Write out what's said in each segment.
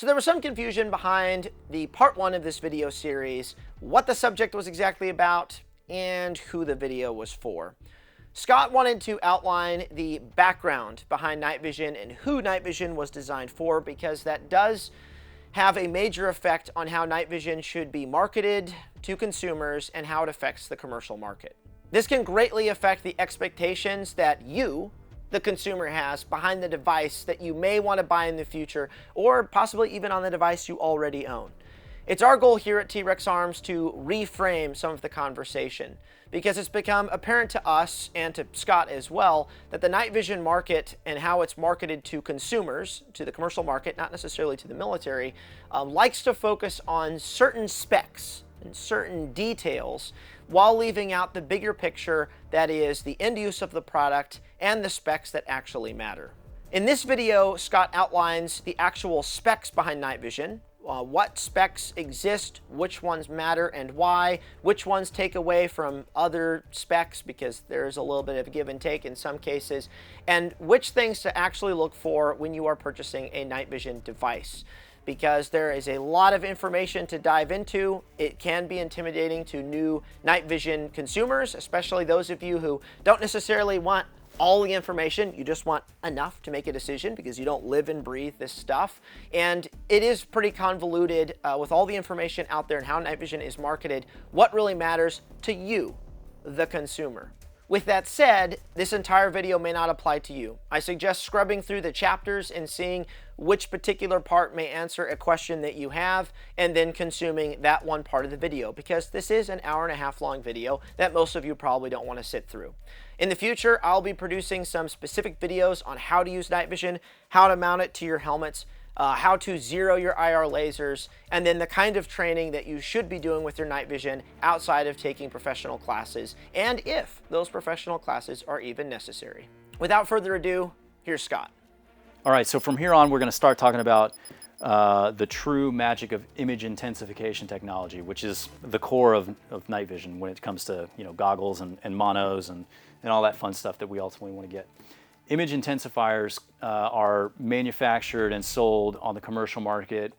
So there was some confusion behind the part one of this video series, what the subject was exactly about, and who the video was for. Scott wanted to outline the background behind night vision and who night vision was designed for, because that does have a major effect on how night vision should be marketed to consumers and how it affects the commercial market. This can greatly affect the expectations that you, the consumer, has behind the device that you may want to buy in the future, or possibly even on the device you already own. It's our goal here at T.REX Arms to reframe some of the conversation, because it's become apparent to us and to Scott as well that the night vision market and how it's marketed to consumers, to the commercial market, not necessarily to the military, likes to focus on certain specs and certain details while leaving out the bigger picture, that is the end use of the product and the specs that actually matter. In this video, Scott outlines the actual specs behind night vision, what specs exist, which ones matter and why, which ones take away from other specs because there's a little bit of give and take in some cases, and which things to actually look for when you are purchasing a night vision device. Because there is a lot of information to dive into. It can be intimidating to new night vision consumers, especially those of you who don't necessarily want all the information. You just want enough to make a decision because you don't live and breathe this stuff. And it is pretty convoluted with all the information out there and how night vision is marketed, what really matters to you, the consumer. With that said, this entire video may not apply to you. I suggest scrubbing through the chapters and seeing which particular part may answer a question that you have, and then consuming that one part of the video, because this is an hour-and-a-half long video that most of you probably don't want to sit through. In the future, I'll be producing some specific videos on how to use night vision, how to mount it to your helmets, how to zero your IR lasers, and then the kind of training that you should be doing with your night vision outside of taking professional classes, and if those professional classes are even necessary. Without further ado, here's Scott. All right, so from here on, we're going to start talking about the true magic of image intensification technology, which is the core of night vision when it comes to goggles and monos and all that fun stuff that we ultimately want to get. Image intensifiers are manufactured and sold on the commercial market.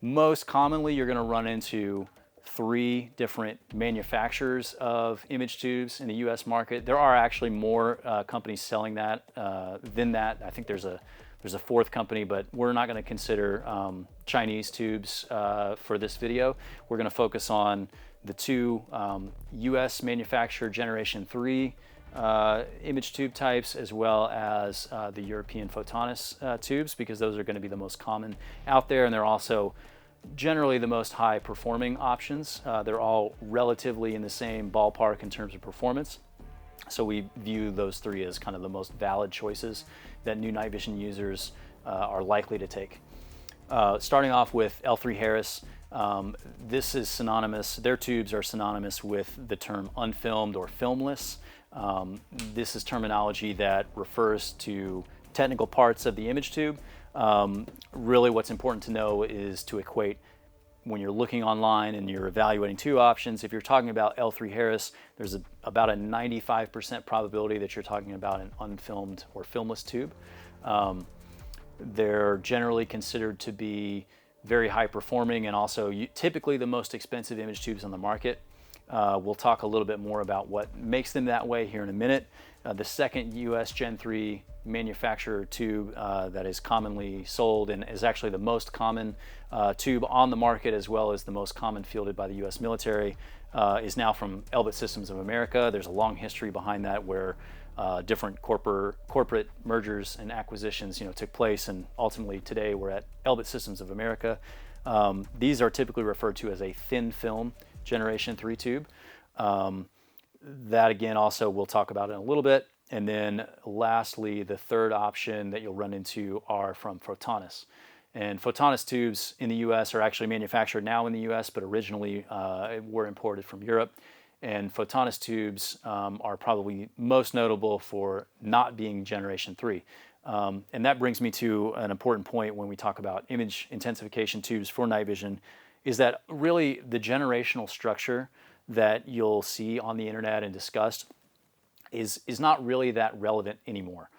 Most commonly, you're going to run into 3 different manufacturers of image tubes in the US market. There are actually more companies selling that than that. I think there's a 4th company, but we're not going to consider Chinese tubes for this video. We're going to focus on the 2 US manufactured Generation 3 image tube types, as well as the European Photonis tubes, because those are going to be the most common out there, and they're also generally the most high performing options. They're all relatively in the same ballpark in terms of performance. So we view those 3 as kind of the most valid choices that new night vision users are likely to take. Starting off with L3 Harris, this is synonymous, their tubes are synonymous with the term unfilmed or filmless. This is terminology that refers to technical parts of the image tube. Really what's important to know is to equate when you're looking online and you're evaluating 2 options. If you're talking about L3 Harris, there's about a 95% probability that you're talking about an unfilmed or filmless tube. They're generally considered to be very high performing and also typically the most expensive image tubes on the market. We'll talk a little bit more about what makes them that way here in a minute. The second US Gen 3 manufacturer tube that is commonly sold and is actually the most common tube on the market, as well as the most common fielded by the US military, is now from Elbit Systems of America. There's a long history behind that where different corporate mergers and acquisitions took place, and ultimately today we're at Elbit Systems of America. These are typically referred to as a thin film Generation 3 tube. That again also we'll talk about in a little bit. And then lastly, the 3rd option that you'll run into are from Photonis. And Photonis tubes in the US are actually manufactured now in the US, but originally were imported from Europe. And Photonis tubes are probably most notable for not being Generation 3. And that brings me to an important point when we talk about image intensification tubes for night vision, is that really the generational structure that you'll see on the internet and discussed is not really that relevant anymore.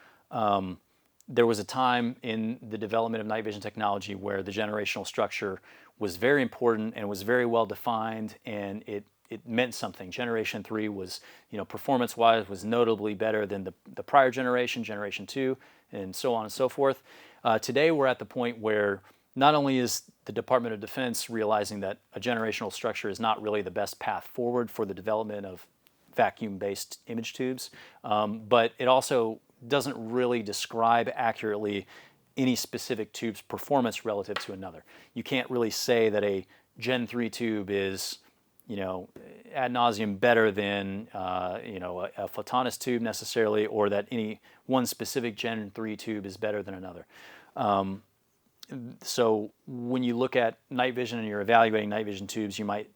There was a time in the development of night vision technology where the generational structure was very important and was very well defined, and it meant something. Generation 3 was, performance-wise, was notably better than the prior generation, Generation 2, and so on and so forth. Today, we're at the point where not only is the Department of Defense realizing that a generational structure is not really the best path forward for the development of vacuum-based image tubes, but it also doesn't really describe accurately any specific tube's performance relative to another. You can't really say that a Gen 3 tube is, ad nauseum better than, a photonist tube necessarily, or that any one specific Gen 3 tube is better than another. So when you look at night vision and you're evaluating night vision tubes, you might,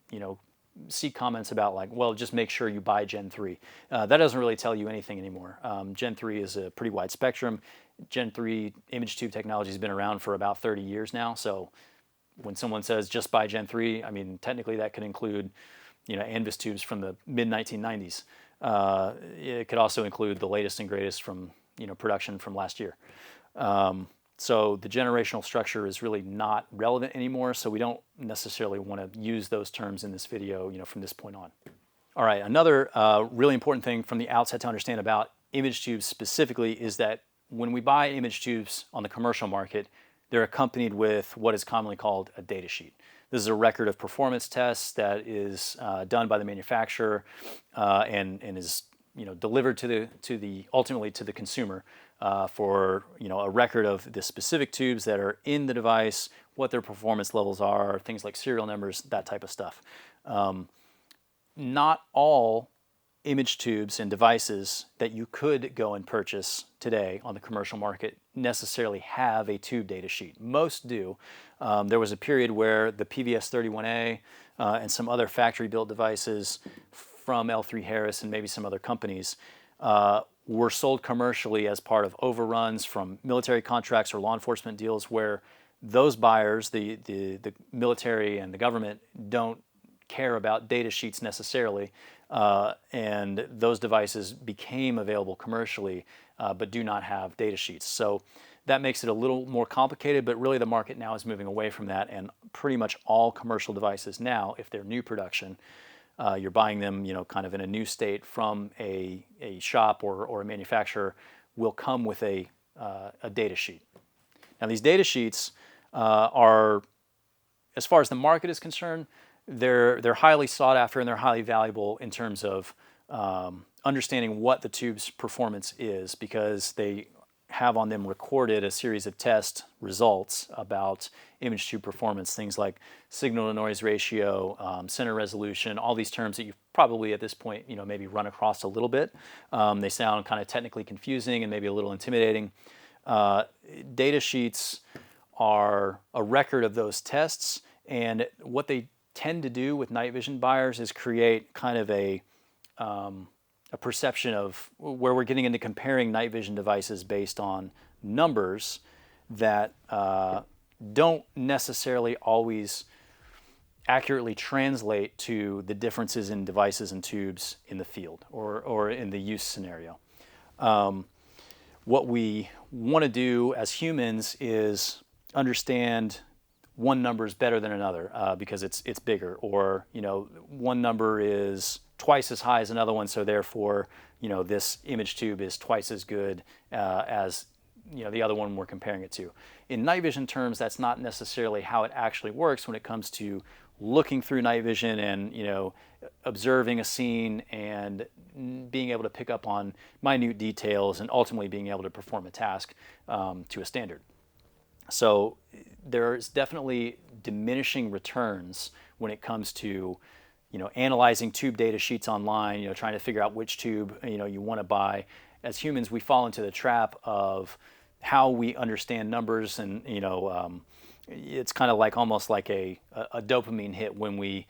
see comments about like, well, just make sure you buy Gen 3. That doesn't really tell you anything anymore. Gen 3 is a pretty wide spectrum. Gen 3 image tube technology has been around for about 30 years now. So when someone says just buy Gen 3, I mean, technically that could include, Anvis tubes from the mid-1990s. It could also include the latest and greatest from, production from last year. So the generational structure is really not relevant anymore, so we don't necessarily want to use those terms in this video, from this point on. All right, another really important thing from the outset to understand about image tubes specifically is that when we buy image tubes on the commercial market, they're accompanied with what is commonly called a data sheet. This is a record of performance tests that is done by the manufacturer and is delivered ultimately to the consumer for a record of the specific tubes that are in the device, what their performance levels are, things like serial numbers, that type of stuff. Not all image tubes and devices that you could go and purchase today on the commercial market necessarily have a tube data sheet. Most do. There was a period where the PVS-31A and some other factory-built devices from L3 Harris and maybe some other companies were sold commercially as part of overruns from military contracts or law enforcement deals where those buyers, the military and the government, don't care about data sheets necessarily, and those devices became available commercially but do not have data sheets. So that makes it a little more complicated, but really the market now is moving away from that, and pretty much all commercial devices now, if they're new production, you're buying them, kind of in a new state from a shop or a manufacturer, will come with a data sheet. Now these data sheets are, as far as the market is concerned, they're highly sought after and they're highly valuable in terms of understanding what the tube's performance is, because they have on them recorded a series of test results about image tube performance, things like signal to noise ratio, center resolution, all these terms that you've probably at this point maybe run across a little bit. They sound kind of technically confusing and maybe a little intimidating. Data sheets are a record of those tests, and what they tend to do with night vision buyers is create kind of a perception of where we're getting into comparing night vision devices based on numbers that don't necessarily always accurately translate to the differences in devices and tubes in the field or in the use scenario. What we want to do as humans is understand one number is better than another because it's bigger, or one number is twice as high as another one, so therefore this image tube is twice as good as the other one we're comparing it to. In night vision terms, that's not necessarily how it actually works when it comes to looking through night vision and observing a scene and being able to pick up on minute details and ultimately being able to perform a task to a standard. So there's definitely diminishing returns when it comes to analyzing tube data sheets online, trying to figure out which tube you want to buy. As humans, we fall into the trap of how we understand numbers, and it's kind of like almost like a dopamine hit when we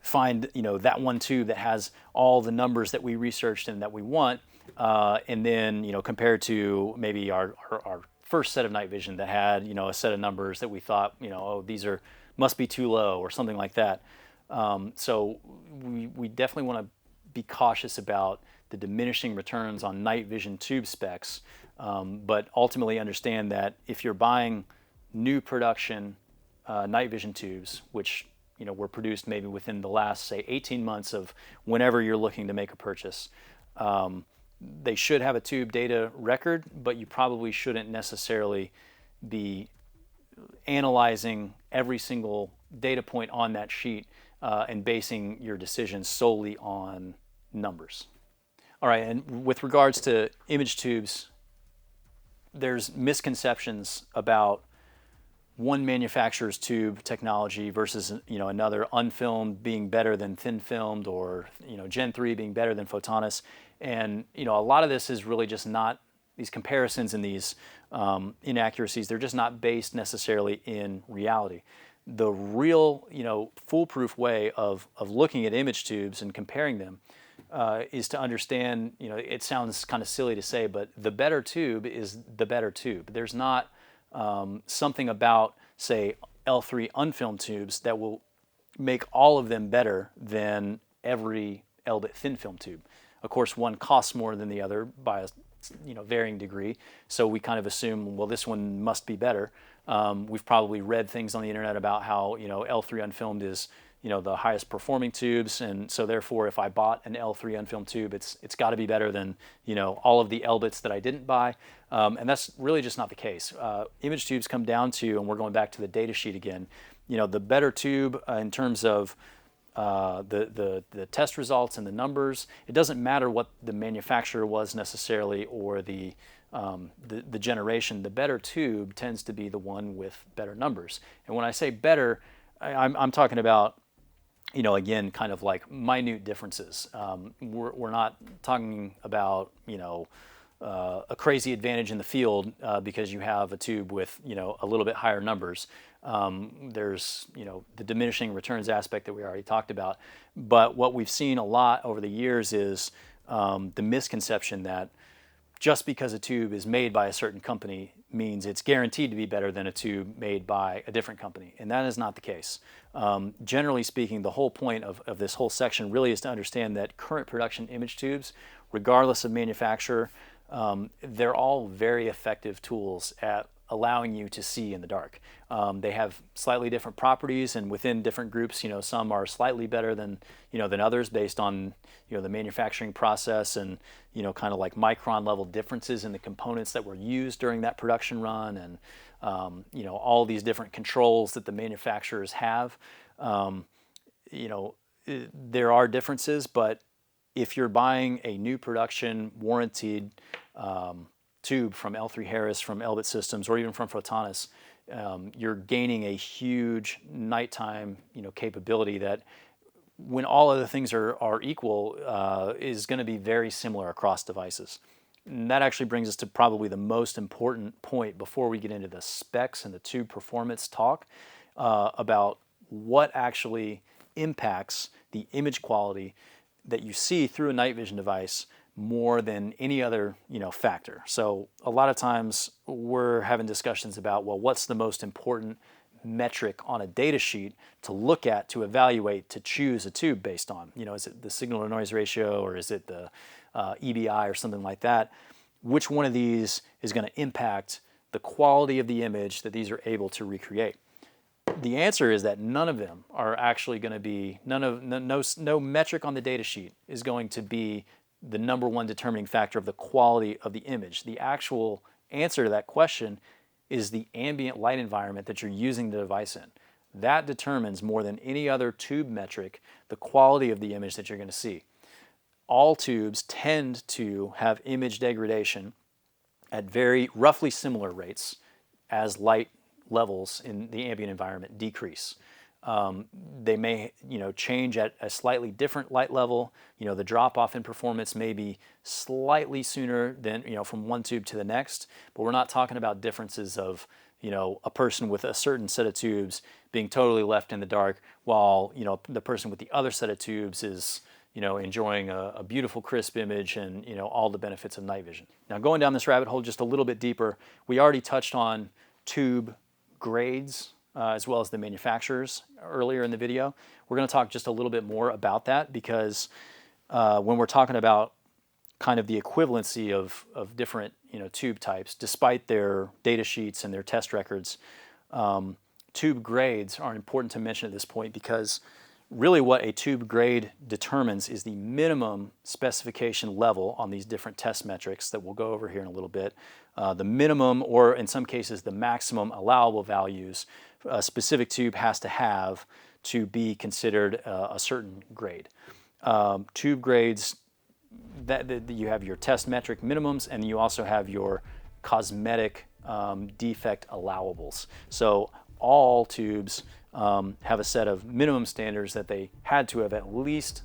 find that one tube that has all the numbers that we researched and that we want, and then compared to maybe our first set of night vision that had a set of numbers that we thought oh, these must be too low or something like that. So we definitely want to be cautious about the diminishing returns on night vision tube specs But ultimately understand that if you're buying new production night vision tubes, which were produced maybe within the last, say, 18 months of whenever you're looking to make a purchase, they should have a tube data record, but you probably shouldn't necessarily be analyzing every single data point on that sheet and basing your decisions solely on numbers. All right, and with regards to image tubes, there's misconceptions about one manufacturer's tube technology versus another, unfilmed being better than thin filmed, or Gen 3 being better than Photonis. And a lot of this is really just not, these comparisons and these inaccuracies, they're just not based necessarily in reality. The real foolproof way of looking at image tubes and comparing them is to understand, it sounds kind of silly to say, but the better tube is the better tube. There's not something about, say, L3 unfilmed tubes that will make all of them better than every Elbit thin film tube. Of course, one costs more than the other by a varying degree, so we kind of assume, well, this one must be better. We've probably read things on the internet about how L3 unfilmed is the highest performing tubes, and so therefore if I bought an L3 unfilmed tube, it's got to be better than all of the Elbits that I didn't buy, and that's really just not the case. Image tubes come down to, and we're going back to the data sheet again, the better tube in terms of the test results and the numbers. It doesn't matter what the manufacturer was necessarily, or the generation. The better tube tends to be the one with better numbers. And when I say better, I'm talking about again, kind of like minute differences. We're not talking about a crazy advantage in the field because you have a tube with a little bit higher numbers. There's the diminishing returns aspect that we already talked about. But what we've seen a lot over the years is the misconception that just because a tube is made by a certain company means it's guaranteed to be better than a tube made by a different company, and that is not the case. Generally speaking, the whole point of this whole section really is to understand that current production image tubes, regardless of manufacturer, they're all very effective tools at allowing you to see in the dark. They have slightly different properties, and within different groups, some are slightly better than than others based on the manufacturing process and kind of like micron level differences in the components that were used during that production run, and all these different controls that the manufacturers have. There are differences, but if you're buying a new production warranted tube from L3 Harris, from Elbit Systems, or even from Photonis, you're gaining a huge nighttime capability that, when all other things are equal, is going to be very similar across devices. And that actually brings us to probably the most important point before we get into the specs and the tube performance talk about what actually impacts the image quality that you see through a night vision device more than any other factor. So a lot of times we're having discussions about, well, what's the most important metric on a data sheet to look at, to evaluate, to choose a tube based on? Is it the signal to noise ratio, or is it the EBI or something like that? Which one of these is going to impact the quality of the image that these are able to recreate? The answer is that none of them are actually going to be, no metric on the data sheet is going to be the number one determining factor of the quality of the image. The actual answer to that question is the ambient light environment that you're using the device in. That determines more than any other tube metric the quality of the image that you're going to see. All tubes tend to have image degradation at very roughly similar rates as light levels in the ambient environment decrease. They may change at a slightly different light level. The drop off in performance may be slightly sooner than from one tube to the next, but we're not talking about differences of a person with a certain set of tubes being totally left in the dark while the person with the other set of tubes is enjoying a beautiful crisp image and all the benefits of night vision. Now, going down this rabbit hole just a little bit deeper, we already touched on tube grades as well as the manufacturers earlier in the video. We're going to talk just a little bit more about that because when we're talking about kind of the equivalency of different tube types, despite their data sheets and their test records. Tube grades are important to mention at this point because really what a tube grade determines is the minimum specification level on these different test metrics that we'll go over here in a little bit. The minimum, or in some cases the maximum allowable values a specific tube has to have to be considered a certain grade. Tube grades, that you have your test metric minimums, and you also have your cosmetic defect allowables. So all tubes have a set of minimum standards that they had to have at least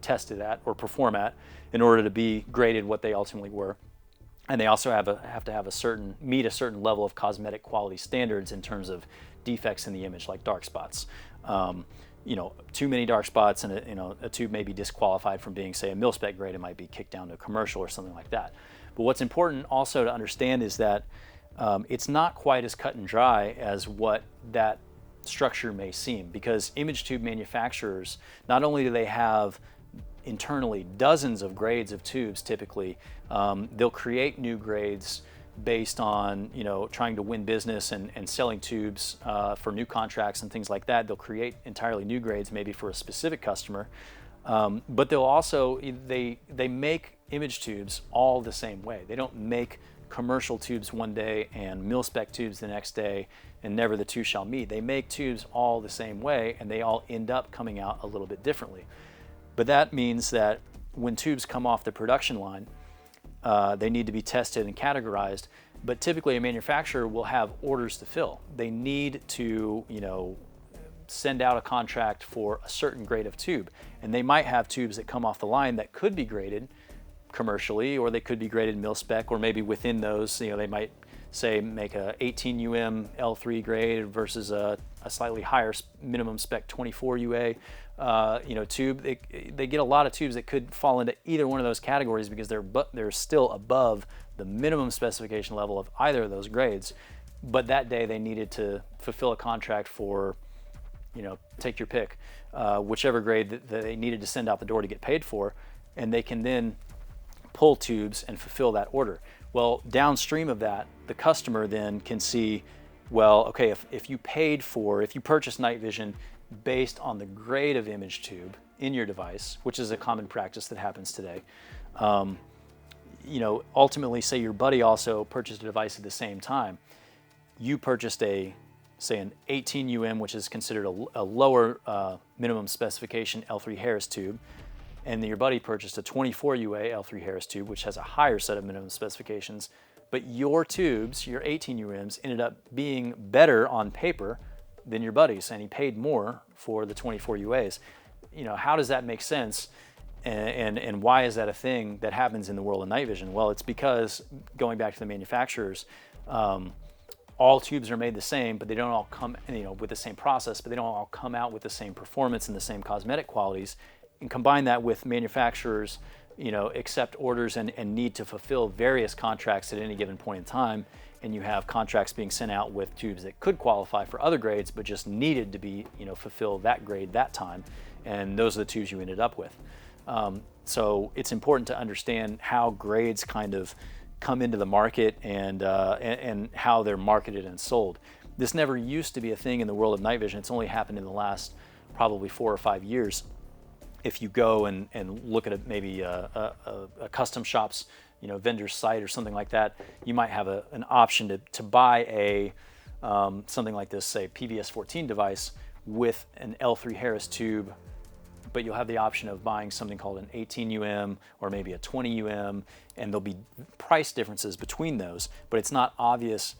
tested at or perform at in order to be graded what they ultimately were. And they also have to have meet a certain level of cosmetic quality standards in terms of defects in the image, like dark spots. Too many dark spots and a tube may be disqualified from being, say, a mil-spec grade. It might be kicked down to a commercial or something like that. But what's important also to understand is that it's not quite as cut and dry as what that structure may seem, because image tube manufacturers, not only do they have internally dozens of grades of tubes typically, they'll create new grades based on trying to win business and selling tubes for new contracts and things like that. They'll create entirely new grades maybe for a specific customer, but they'll also they make image tubes all the same way. They don't make commercial tubes one day and mil-spec tubes the next day, and never the two shall meet. They make tubes all the same way, and they all end up coming out a little bit differently. But that means that when tubes come off the production line, they need to be tested and categorized, but typically a manufacturer will have orders to fill. They need to, send out a contract for a certain grade of tube, and they might have tubes that come off the line that could be graded commercially, or they could be graded mil-spec, or maybe within those, they might say make a 18 UM L3 grade versus a slightly higher minimum spec 24 UA tube. They get a lot of tubes that could fall into either one of those categories because they're still above the minimum specification level of either of those grades. But that day they needed to fulfill a contract for, take your pick, whichever grade that they needed to send out the door to get paid for, and they can then pull tubes and fulfill that order. Well, downstream of that, the customer then can see, well, okay, if you purchased night vision based on the grade of image tube in your device, which is a common practice that happens today, ultimately, say your buddy also purchased a device at the same time. You purchased say an 18 UM, which is considered a lower minimum specification L3 Harris tube, and your buddy purchased a 24 UA L3 Harris tube, which has a higher set of minimum specifications, but your tubes, your 18 UMs, ended up being better on paper than your buddies, and he paid more for the 24 UAs. How does that make sense? And why is that a thing that happens in the world of night vision? Well, it's because, going back to the manufacturers, all tubes are made the same, but they don't all come with the same process, but they don't all come out with the same performance and the same cosmetic qualities. And combine that with manufacturers, accept orders and need to fulfill various contracts at any given point in time, and you have contracts being sent out with tubes that could qualify for other grades but just needed to be fulfill that grade that time, and those are the tubes you ended up with. So it's important to understand how grades kind of come into the market and how they're marketed and sold. This never used to be a thing in the world of night vision. It's only happened in the last probably 4 or 5 years. If you go and look at maybe a custom shop's vendor's site or something like that, you might have an option to buy something like this, say PVS 14 device with an L3 Harris tube, but you'll have the option of buying something called an 18 UM or maybe a 20 UM, and there'll be price differences between those, but it's not obvious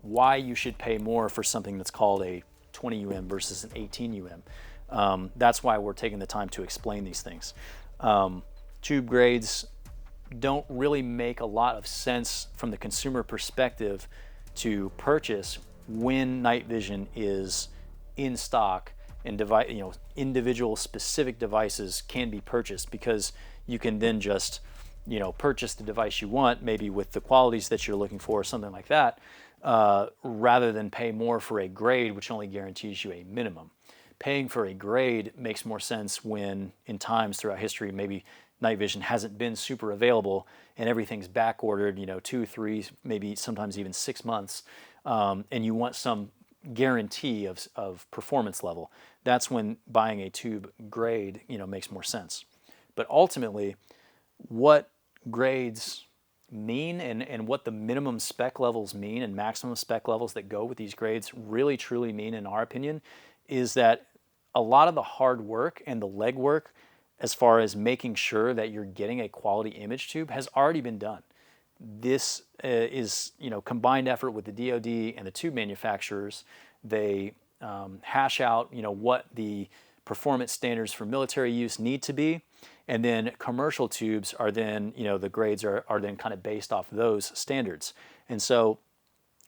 why you should pay more for something that's called a 20 UM versus an 18 UM. That's why we're taking the time to explain these things. Tube grades don't really make a lot of sense from the consumer perspective to purchase when night vision is in stock and individual specific devices can be purchased, because you can then just purchase the device you want, maybe with the qualities that you're looking for or something like that, rather than pay more for a grade which only guarantees you a minimum. Paying for a grade makes more sense when, in times throughout history, maybe night vision hasn't been super available and everything's back ordered, 2, 3, maybe sometimes even 6 months, and you want some guarantee of performance level, that's when buying a tube grade, makes more sense. But ultimately, what grades mean and what the minimum spec levels mean and maximum spec levels that go with these grades really truly mean, in our opinion, is that a lot of the hard work and the legwork as far as making sure that you're getting a quality image tube has already been done. This is, combined effort with the DoD and the tube manufacturers. They hash out, what the performance standards for military use need to be, and then commercial tubes are then, the grades are then kind of based off those standards. And so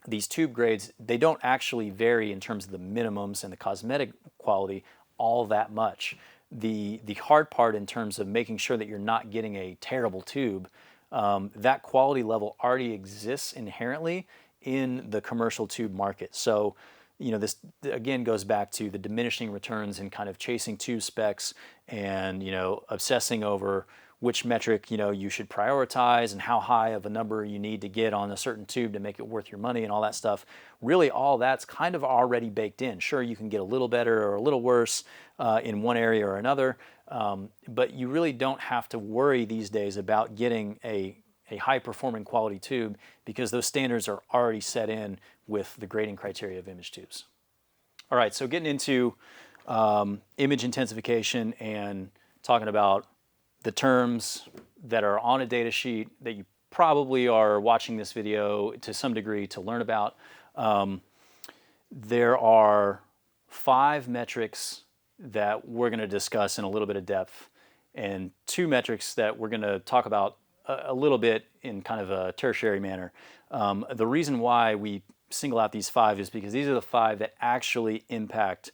these tube grades, they don't actually vary in terms of the minimums and the cosmetic quality all that much. The hard part in terms of making sure that you're not getting a terrible tube, that quality level already exists inherently in the commercial tube market. So, this again goes back to the diminishing returns and kind of chasing tube specs and, obsessing over which metric, you should prioritize and how high of a number you need to get on a certain tube to make it worth your money and all that stuff. Really, all that's kind of already baked in. Sure, you can get a little better or a little worse in one area or another, but you really don't have to worry these days about getting a high-performing quality tube because those standards are already set in with the grading criteria of image tubes. All right, so getting into image intensification and talking about the terms that are on a data sheet that you probably are watching this video to some degree to learn about. There are 5 metrics that we're going to discuss in a little bit of depth, and 2 metrics that we're going to talk about a little bit in kind of a tertiary manner. The reason why we single out these 5 is because these are the 5 that actually impact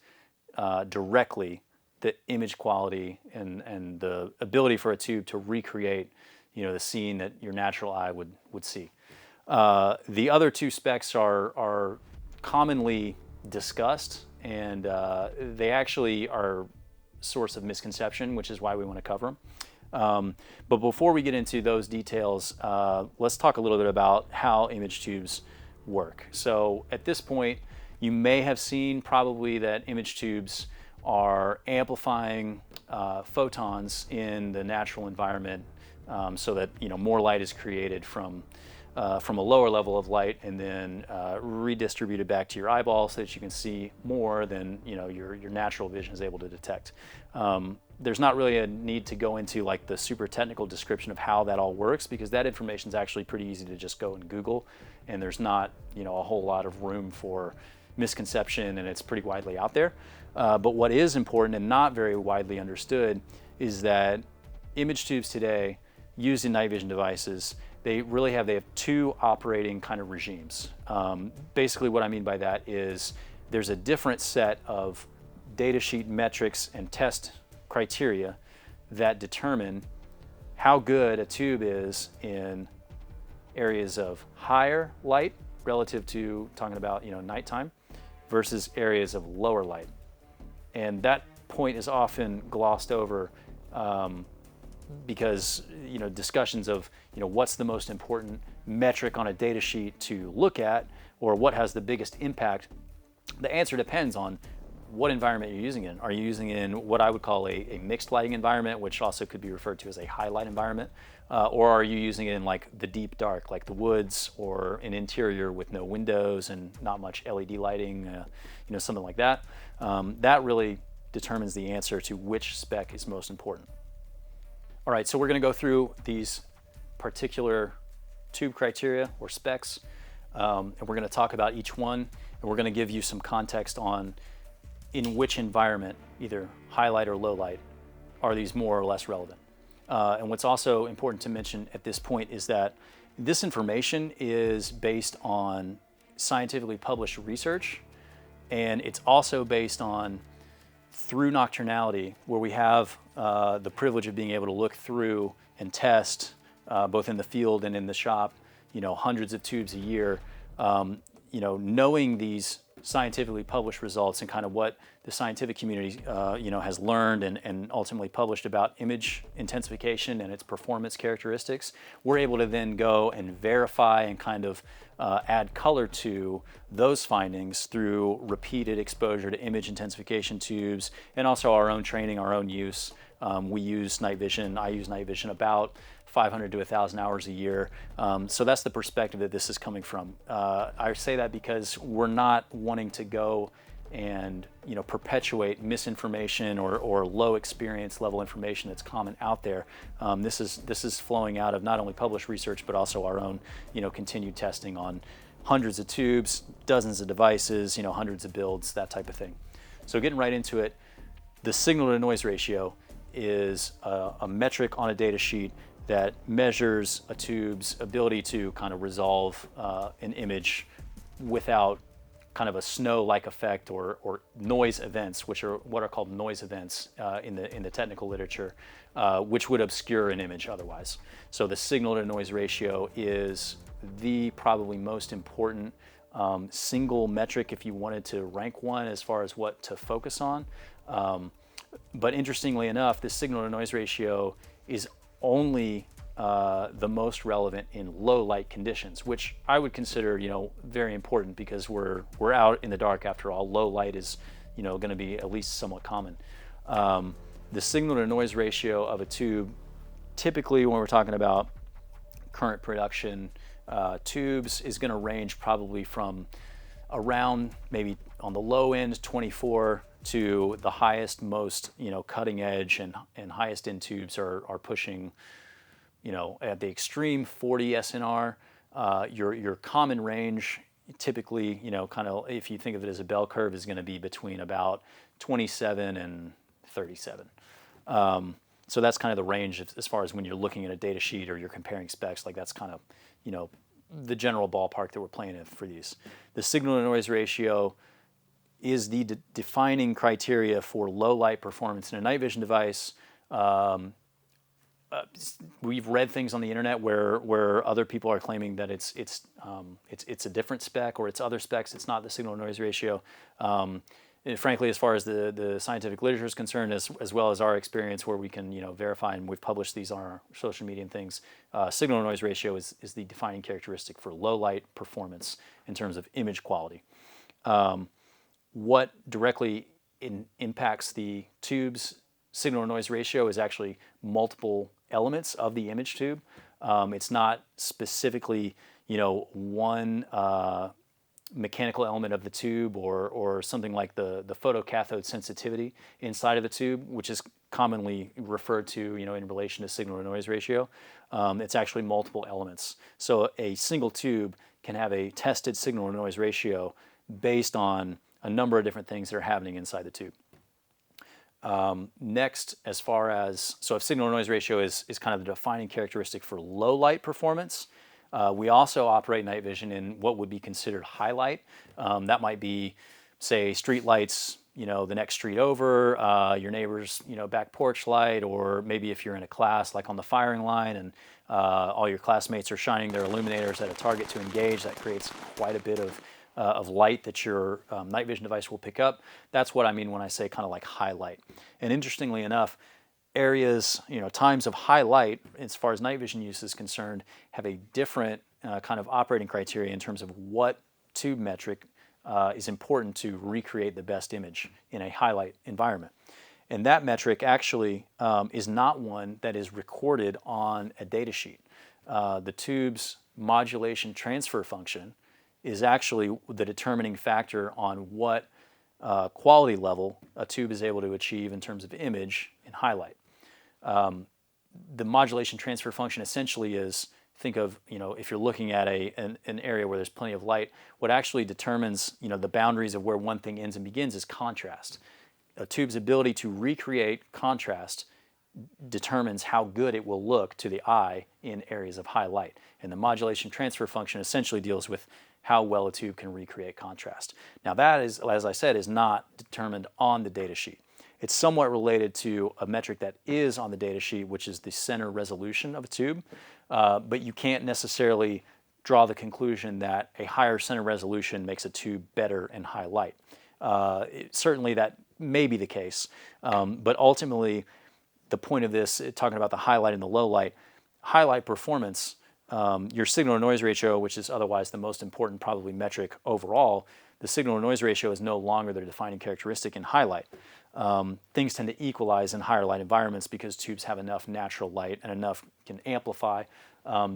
directly the image quality and the ability for a tube to recreate, the scene that your natural eye would see. The other 2 specs are commonly discussed, and they actually are a source of misconception, which is why we want to cover them. But before we get into those details, let's talk a little bit about how image tubes work. So at this point, you may have seen probably that image tubes are amplifying photons in the natural environment so that more light is created from a lower level of light and then redistributed back to your eyeball so that you can see more than your natural vision is able to detect. There's not really a need to go into like the super technical description of how that all works because that information is actually pretty easy to just go and Google, and there's not a whole lot of room for misconception, and it's pretty widely out there. But what is important and not very widely understood is that image tubes today used in night vision devices, they have 2 operating kind of regimes. Basically what I mean by that is there's a different set of datasheet metrics and test criteria that determine how good a tube is in areas of higher light relative to talking about nighttime versus areas of lower light. And that point is often glossed over because discussions of what's the most important metric on a data sheet to look at or what has the biggest impact, the answer depends on what environment you're using it in. Are you using it in what I would call a mixed lighting environment, which also could be referred to as a high light environment, or are you using it in like the deep dark, like the woods, or an interior with no windows and not much LED lighting, something like that. That really determines the answer to which spec is most important. All right, so we're going to go through these particular tube criteria or specs, and we're going to talk about each one, and we're going to give you some context on in which environment, either high light or low light, are these more or less relevant. And what's also important to mention at this point is that this information is based on scientifically published research, and it's also based on through Nocturnality, where we have the privilege of being able to look through and test both in the field and in the shop, hundreds of tubes a year. Knowing these scientifically published results and kind of what the scientific community has learned and ultimately published about image intensification and its performance characteristics, we're able to then go and verify and kind of add color to those findings through repeated exposure to image intensification tubes and also our own training, our own use. We use night vision. I use night vision about 500 to 1,000 hours a year. So that's the perspective that this is coming from. I say that because we're not wanting to go and perpetuate misinformation or low experience level information that's common out there. This is flowing out of not only published research but also our own continued testing on hundreds of tubes, dozens of devices, hundreds of builds, that type of thing. So getting right into it, the signal to noise ratio is a metric on a data sheet that measures a tube's ability to kind of resolve an image without kind of a snow-like effect or noise events, which are what are called noise events in the technical literature, which would obscure an image otherwise. So the signal to noise ratio is the probably most important single metric if you wanted to rank one as far as what to focus on. But interestingly enough, the signal to noise ratio is only the most relevant in low light conditions, which I would consider, very important because we're out in the dark after all. Low light is, going to be at least somewhat common. The signal to noise ratio of a tube, typically when we're talking about current production tubes, is going to range probably from around maybe on the low end 24 to the highest, most cutting edge and highest end tubes are pushing at the extreme 40 SNR. Your common range typically kind of, if you think of it as a bell curve, is going to be between about 27 and 37. So that's kind of the range as far as when you're looking at a data sheet or you're comparing specs. Like that's kind of the general ballpark that we're playing in for these. The signal to noise ratio is the defining criteria for low light performance in a night vision device. We've read things on the internet where other people are claiming that it's a different spec or it's other specs. It's not the signal to noise ratio. And frankly, as far as the scientific literature is concerned, as well as our experience where we can verify, and we've published these on our social media and things, signal to noise ratio is the defining characteristic for low light performance in terms of image quality. What directly impacts the tube's signal to noise ratio is actually multiple elements of the image tube. It's not specifically one mechanical element of the tube or something like the photocathode sensitivity inside of the tube, which is commonly referred to in relation to signal to noise ratio. It's actually multiple elements. So a single tube can have a tested signal to noise ratio based on a number of different things that are happening inside the tube. Next, as far as, so if signal to noise ratio is kind of the defining characteristic for low light performance, we also operate night vision in what would be considered high light. That might be, say, street lights, the next street over, your neighbor's, back porch light, or maybe if you're in a class like on the firing line and all your classmates are shining their illuminators at a target to engage, that creates quite a bit of light that your night vision device will pick up. That's what I mean when I say kind of like high light. And interestingly enough, areas, times of high light, as far as night vision use is concerned, have a different kind of operating criteria in terms of what tube metric is important to recreate the best image in a highlight environment. And that metric actually is not one that is recorded on a data sheet. The tube's modulation transfer function is actually the determining factor on what quality level a tube is able to achieve in terms of image in highlight. The modulation transfer function essentially is, think of, if you're looking at an area where there's plenty of light, what actually determines, the boundaries of where one thing ends and begins is contrast. A tube's ability to recreate contrast determines how good it will look to the eye in areas of high light. And the modulation transfer function essentially deals with how well a tube can recreate contrast. Now that is, as I said, is not determined on the data sheet. It's somewhat related to a metric that is on the data sheet, which is the center resolution of a tube, but you can't necessarily draw the conclusion that a higher center resolution makes a tube better in high light. Certainly that may be the case, but ultimately the point of this, talking about the highlight and the low light, highlight performance, your signal to noise ratio, which is otherwise the most important probably metric overall, the signal to noise ratio is no longer the defining characteristic in highlight. Things tend to equalize in higher light environments because tubes have enough natural light and enough can amplify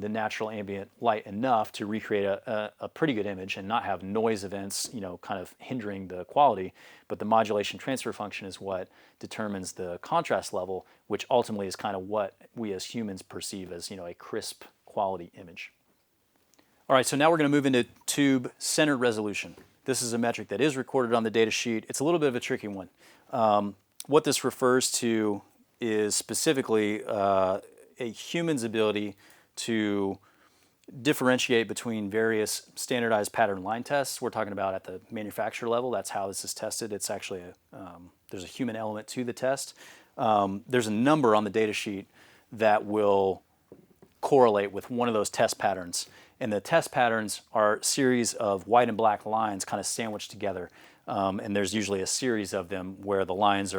the natural ambient light enough to recreate a pretty good image and not have noise events, kind of hindering the quality. But the modulation transfer function is what determines the contrast level, which ultimately is kind of what we as humans perceive as, a crisp quality image. All right, so now we're going to move into tube center resolution. This is a metric that is recorded on the data sheet. It's a little bit of a tricky one. What this refers to is specifically a human's ability to differentiate between various standardized pattern line tests. We're talking about at the manufacturer level. That's how this is tested. It's actually there's a human element to the test. There's a number on the data sheet that will correlate with one of those test patterns. And the test patterns are a series of white and black lines kind of sandwiched together. And there's usually a series of them where the lines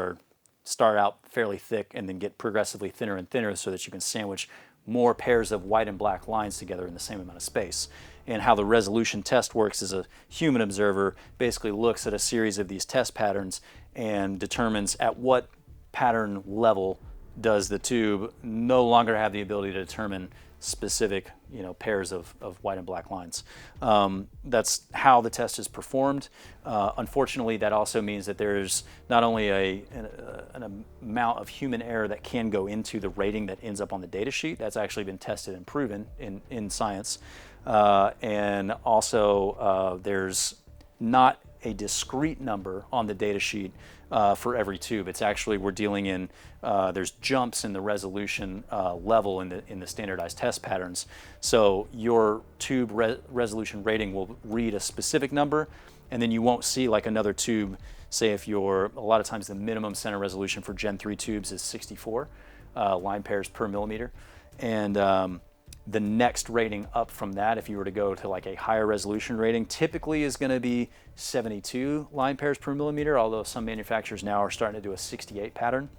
start out fairly thick and then get progressively thinner and thinner so that you can sandwich more pairs of white and black lines together in the same amount of space. And how the resolution test works is a human observer basically looks at a series of these test patterns and determines at what pattern level does the tube no longer have the ability to determine specific pairs of white and black lines. That's how the test is performed. Unfortunately, that also means that there's not only an amount of human error that can go into the rating that ends up on the data sheet. That's actually been tested and proven in science. And also there's not a discrete number on the data sheet for every tube. It's actually, we're dealing in, there's jumps in the resolution level in the standardized test patterns. So your tube resolution rating will read a specific number, and then you won't see like another tube, say if a lot of times the minimum center resolution for Gen 3 tubes is 64 line pairs per millimeter. And the next rating up from that, if you were to go to like a higher resolution rating, typically is going to be 72 line pairs per millimeter, although some manufacturers now are starting to do a 68 pattern.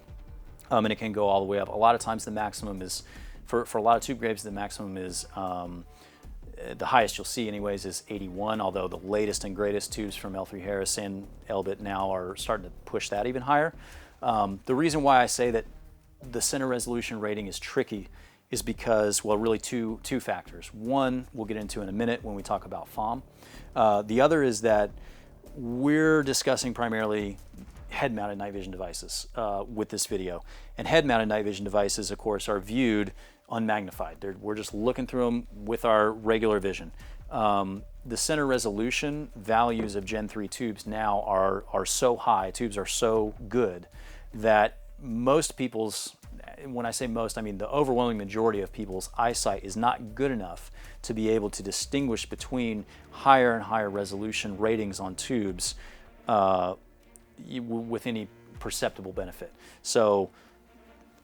And it can go all the way up. A lot of times the maximum is, for a lot of tube grades, the maximum is, the highest you'll see anyways is 81, although the latest and greatest tubes from L3 Harris and Elbit now are starting to push that even higher. The reason why I say that the center resolution rating is tricky is because, well, really two factors. One, we'll get into in a minute when we talk about FOM. The other is that we're discussing primarily head-mounted night vision devices with this video. And head-mounted night vision devices, of course, are viewed unmagnified. We're just looking through them with our regular vision. The center resolution values of Gen 3 tubes now are so high, tubes are so good, that most people's, when I say most, I mean the overwhelming majority of people's eyesight is not good enough to be able to distinguish between higher and higher resolution ratings on tubes with any perceptible benefit. So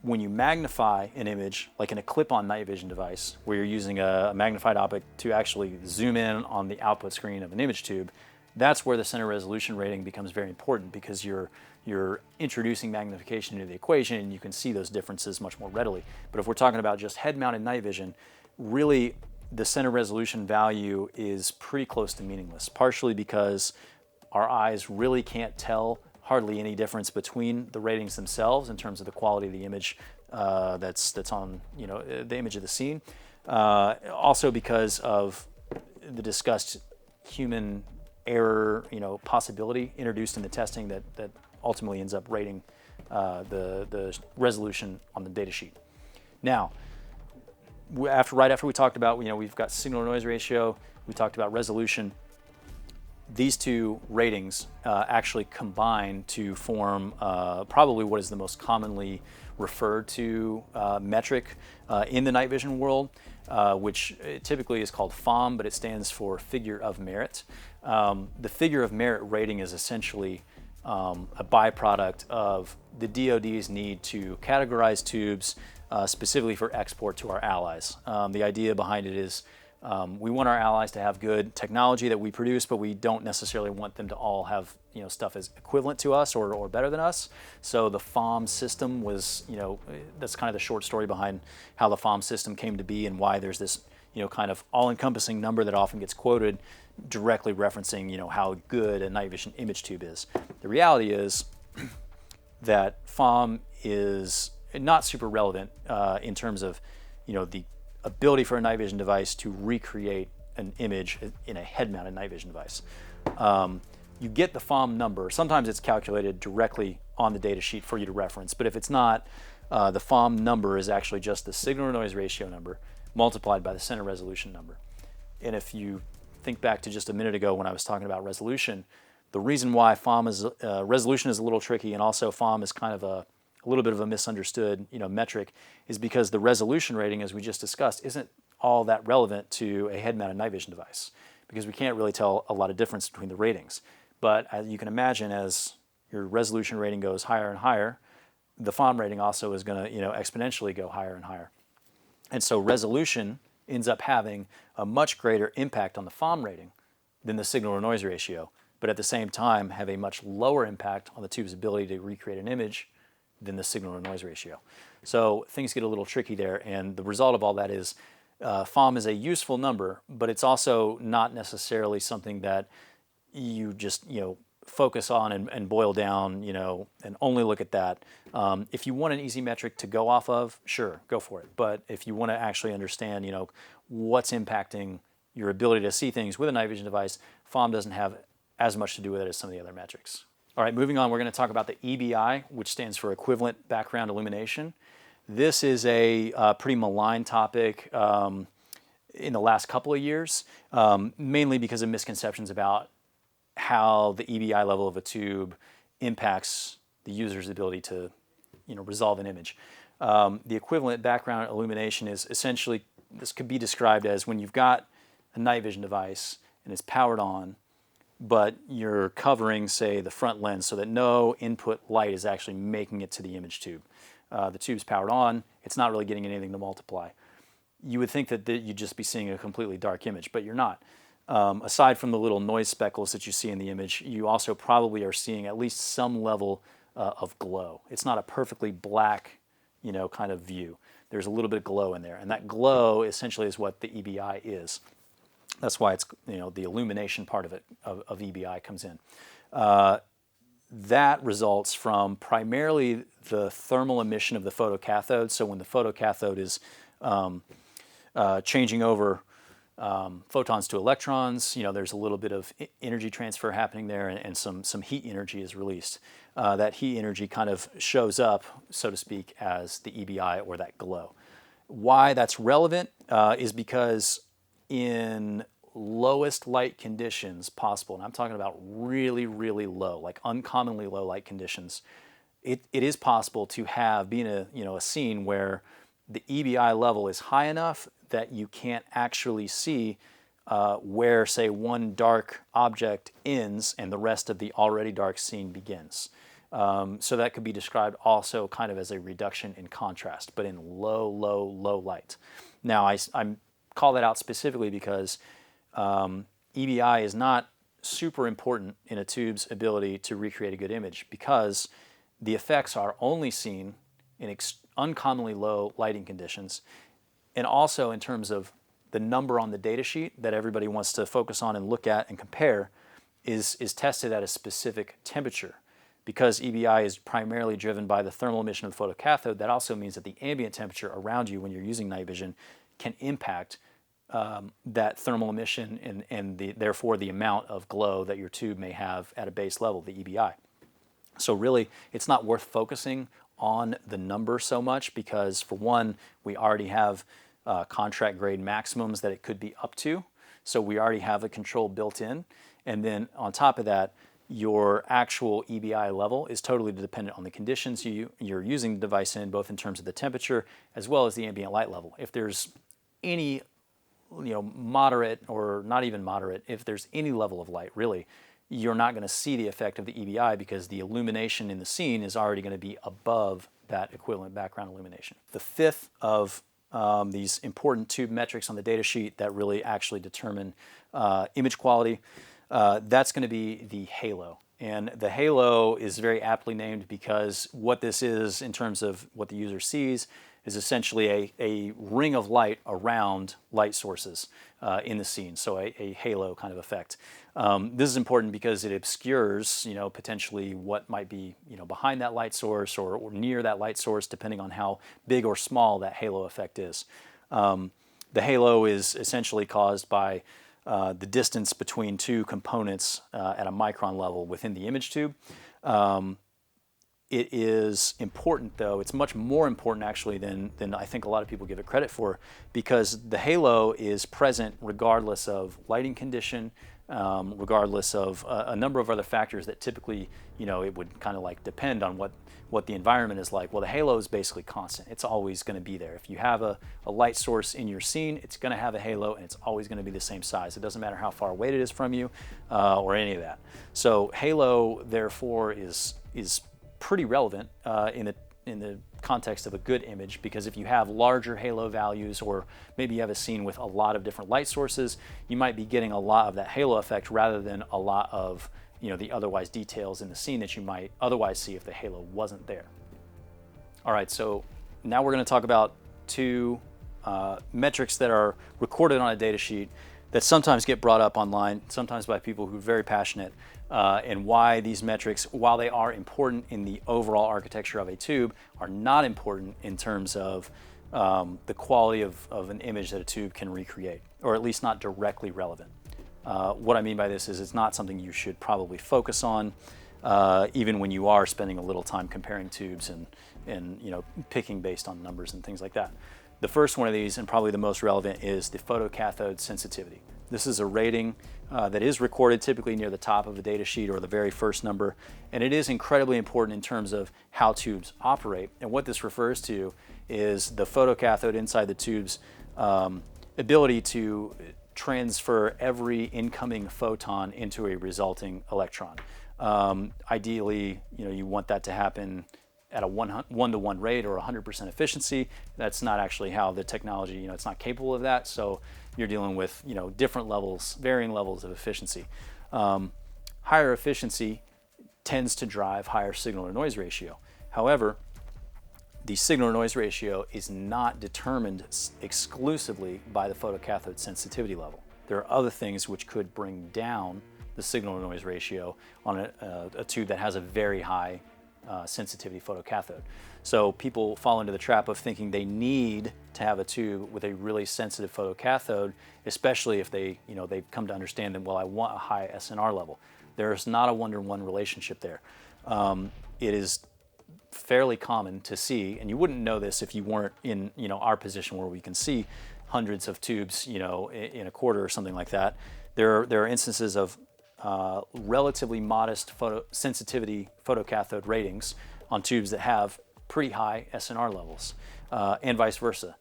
when you magnify an image, like in a clip-on night vision device, where you're using a magnified optic to actually zoom in on the output screen of an image tube, that's where the center resolution rating becomes very important, because you're introducing magnification into the equation and you can see those differences much more readily. But if we're talking about just head-mounted night vision, really the center resolution value is pretty close to meaningless, partially because our eyes really can't tell hardly any difference between the ratings themselves in terms of the quality of the image that's on the image of the scene. Also because of the discussed human error possibility introduced in the testing that ultimately ends up rating the resolution on the data sheet. Now, right after we talked about, we've got signal to noise ratio, we talked about resolution. These two ratings actually combine to form probably what is the most commonly referred to metric in the night vision world, which typically is called FOM, but it stands for figure of merit. The figure of merit rating is essentially a byproduct of the DoD's need to categorize tubes specifically for export to our allies. The idea behind it is We want our allies to have good technology that we produce, but we don't necessarily want them to all have stuff as equivalent to us or better than us. So the FOM system was, that's kind of the short story behind how the FOM system came to be and why there's this kind of all-encompassing number that often gets quoted directly referencing how good a night vision image tube is. The reality is that FOM is not super relevant in terms of the ability for a night vision device to recreate an image in a head-mounted night vision device. You get the FOM number. Sometimes it's calculated directly on the data sheet for you to reference, but if it's not, the FOM number is actually just the signal-to-noise ratio number multiplied by the center resolution number. And if you think back to just a minute ago when I was talking about resolution, the reason why FOM is resolution is a little tricky, and also FOM is kind of a little bit of a misunderstood metric, is because the resolution rating, as we just discussed, isn't all that relevant to a head-mounted night vision device because we can't really tell a lot of difference between the ratings. But as you can imagine, as your resolution rating goes higher and higher, the FOM rating also is going to exponentially go higher and higher. And so resolution ends up having a much greater impact on the FOM rating than the signal-to-noise ratio, but at the same time have a much lower impact on the tube's ability to recreate an image than the signal-to-noise ratio. So things get a little tricky there, and the result of all that is FOM is a useful number, but it's also not necessarily something that you just focus on and boil down, and only look at that. If you want an easy metric to go off of, sure, go for it. But if you want to actually understand, what's impacting your ability to see things with a night vision device, FOM doesn't have as much to do with it as some of the other metrics. All right, moving on, we're going to talk about the EBI, which stands for Equivalent Background Illumination. This is a pretty maligned topic in the last couple of years, mainly because of misconceptions about how the EBI level of a tube impacts the user's ability to resolve an image. The equivalent background illumination is essentially, this could be described as when you've got a night vision device and it's powered on, but you're covering, say, the front lens so that no input light is actually making it to the image tube. The tube's powered on, it's not really getting anything to multiply. You would think that you'd just be seeing a completely dark image, but you're not. Aside from the little noise speckles that you see in the image, you also probably are seeing at least some level of glow. It's not a perfectly black, kind of view. There's a little bit of glow in there, and that glow essentially is what the EBI is. That's why it's, the illumination part of it, of EBI comes in. That results from primarily the thermal emission of the photocathode. So when the photocathode is changing over photons to electrons, there's a little bit of energy transfer happening there, and some heat energy is released. That heat energy kind of shows up, so to speak, as the EBI or that glow. Why that's relevant is because in lowest light conditions possible, and I'm talking about really, really low, like uncommonly low light conditions, it is possible to be in a scene where the EBI level is high enough that you can't actually see where, say, one dark object ends and the rest of the already dark scene begins. So that could be described also kind of as a reduction in contrast, but in low, low, low light. Now, I call that out specifically because EBI is not super important in a tube's ability to recreate a good image, because the effects are only seen in uncommonly low lighting conditions, and also in terms of the number on the data sheet that everybody wants to focus on and look at and compare is tested at a specific temperature. Because EBI is primarily driven by the thermal emission of the photocathode, that also means that the ambient temperature around you when you're using night vision can impact that thermal emission and therefore the amount of glow that your tube may have at a base level, the EBI. So really, it's not worth focusing on the number so much because, for one, we already have contract grade maximums that it could be up to. So we already have a control built in. And then on top of that, your actual EBI level is totally dependent on the conditions you're using the device in, both in terms of the temperature as well as the ambient light level. If there's any moderate or not even moderate, if there's any level of light, really, you're not going to see the effect of the EBI because the illumination in the scene is already going to be above that equivalent background illumination. The fifth of these important tube metrics on the data sheet that really actually determine image quality. That's going to be the halo. And the halo is very aptly named because what this is in terms of what the user sees is essentially a ring of light around light sources in the scene, so a halo kind of effect. This is important because it obscures, potentially what might be, behind that light source or near that light source, depending on how big or small that halo effect is. The halo is essentially caused by the distance between two components at a micron level within the image tube. It is important, though. It's much more important, actually, than I think a lot of people give it credit for, because the halo is present regardless of lighting condition, regardless of a number of other factors that typically, it would kind of like depend on what the environment is like. Well, the halo is basically constant. It's always going to be there. If you have a light source in your scene, it's going to have a halo, and it's always going to be the same size. It doesn't matter how far away it is from you or any of that. So halo, therefore, is pretty relevant in the context of a good image, because if you have larger halo values, or maybe you have a scene with a lot of different light sources, you might be getting a lot of that halo effect rather than a lot of the otherwise details in the scene that you might otherwise see if the halo wasn't there. All right, so now we're going to talk about two metrics that are recorded on a data sheet that sometimes get brought up online, sometimes by people who are very passionate, and why these metrics, while they are important in the overall architecture of a tube, are not important in terms of the quality of an image that a tube can recreate, or at least not directly relevant. What I mean by this is it's not something you should probably focus on, even when you are spending a little time comparing tubes and picking based on numbers and things like that. The first one of these, and probably the most relevant, is the photocathode sensitivity. This is a rating that is recorded typically near the top of a data sheet or the very first number, and it is incredibly important in terms of how tubes operate. And what this refers to is the photocathode inside the tube's ability to transfer every incoming photon into a resulting electron. Ideally, you want that to happen at a one-to-one rate or 100% efficiency. That's not actually how the technology, it's not capable of that. So you're dealing with, different levels, varying levels of efficiency. Higher efficiency tends to drive higher signal to noise ratio. However, the signal to noise ratio is not determined exclusively by the photocathode sensitivity level. There are other things which could bring down the signal to noise ratio on a tube that has a very high sensitivity photocathode. So people fall into the trap of thinking they need to have a tube with a really sensitive photocathode, especially if they've come to understand that, well, I want a high SNR level. There's not a one-to-one relationship there. It is fairly common to see, and you wouldn't know this if you weren't in our position where we can see hundreds of tubes in a quarter or something like that. There are instances of relatively modest sensitivity photocathode ratings on tubes that have pretty high SNR levels, and vice versa.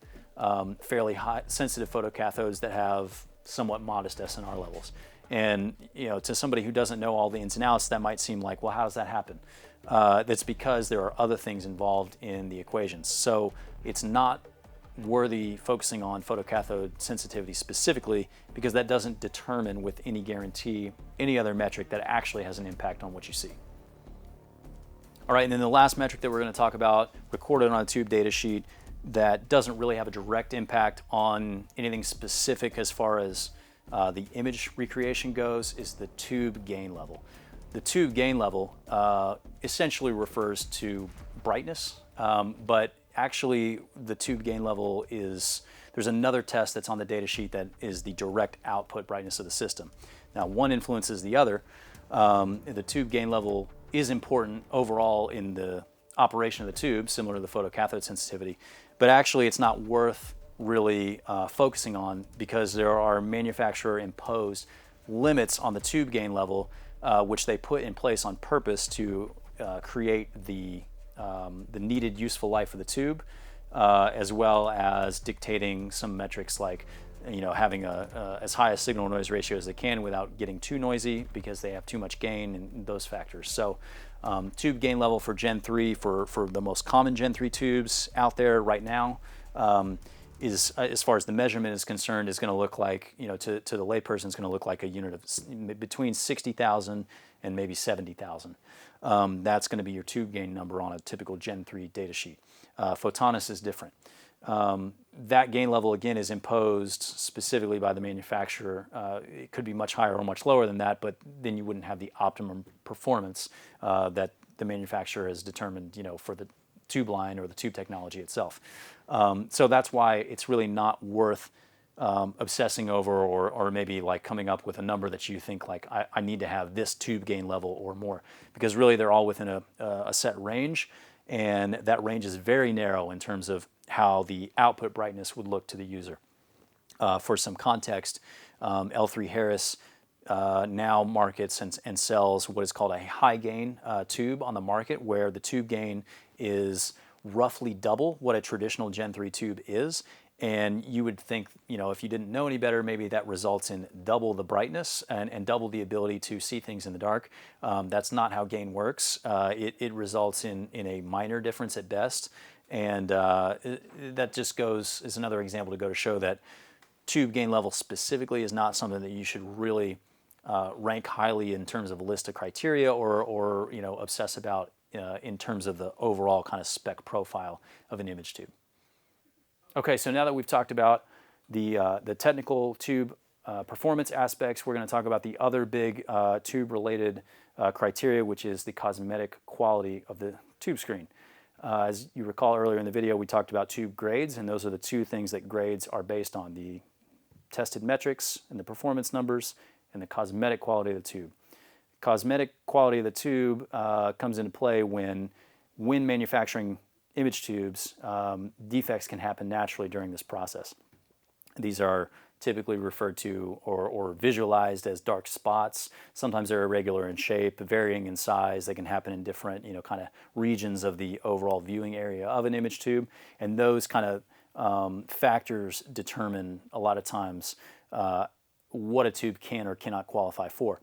Fairly high sensitive photocathodes that have somewhat modest SNR levels. And to somebody who doesn't know all the ins and outs, that might seem like, well, how does that happen? That's because there are other things involved in the equations. So it's not worthy focusing on photocathode sensitivity specifically, because that doesn't determine with any guarantee any other metric that actually has an impact on what you see. All right, and then the last metric that we're going to talk about, recorded on a tube data sheet, that doesn't really have a direct impact on anything specific as far as the image recreation goes, is the tube gain level. The tube gain level essentially refers to brightness, but actually the tube gain level there's another test that's on the data sheet that is the direct output brightness of the system. Now, one influences the other. The tube gain level is important overall in the operation of the tube, similar to the photocathode sensitivity, but actually it's not worth really focusing on, because there are manufacturer imposed limits on the tube gain level, which they put in place on purpose to create the needed useful life of the tube, as well as dictating some metrics like having as high a signal noise ratio as they can without getting too noisy, because they have too much gain and those factors. So tube gain level for Gen 3, for the most common Gen 3 tubes out there right now, is, as far as the measurement is concerned, is going to look like, to the layperson, is going to look like a unit of between 60,000 and maybe 70,000. That's going to be your tube gain number on a typical Gen 3 data sheet. Photonis is different. That gain level, again, is imposed specifically by the manufacturer. It could be much higher or much lower than that, but then you wouldn't have the optimum performance that the manufacturer has determined, for the tube line or the tube technology itself. So that's why it's really not worth obsessing over, or maybe like coming up with a number that you think like, I need to have this tube gain level or more, because really they're all within a set range, and that range is very narrow in terms of how the output brightness would look to the user. For some context, L3 Harris now markets and sells what is called a high gain tube on the market, where the tube gain is roughly double what a traditional Gen 3 tube is. And you would think, if you didn't know any better, maybe that results in double the brightness and double the ability to see things in the dark. That's not how gain works. It results in a minor difference at best. And that just is another example to go to show that tube gain level specifically is not something that you should really rank highly in terms of a list of criteria, or obsess about in terms of the overall kind of spec profile of an image tube. Okay, so now that we've talked about the technical tube performance aspects, we're going to talk about the other big tube-related criteria, which is the cosmetic quality of the tube screen. As you recall earlier in the video, we talked about tube grades, and those are the two things that grades are based on: the tested metrics and the performance numbers, and the cosmetic quality of the tube. Cosmetic quality of the tube comes into play when manufacturing image tubes. Defects can happen naturally during this process. These are typically referred to or visualized as dark spots. Sometimes they're irregular in shape, varying in size. They can happen in different, kind of regions of the overall viewing area of an image tube. And those kind of factors determine a lot of times what a tube can or cannot qualify for.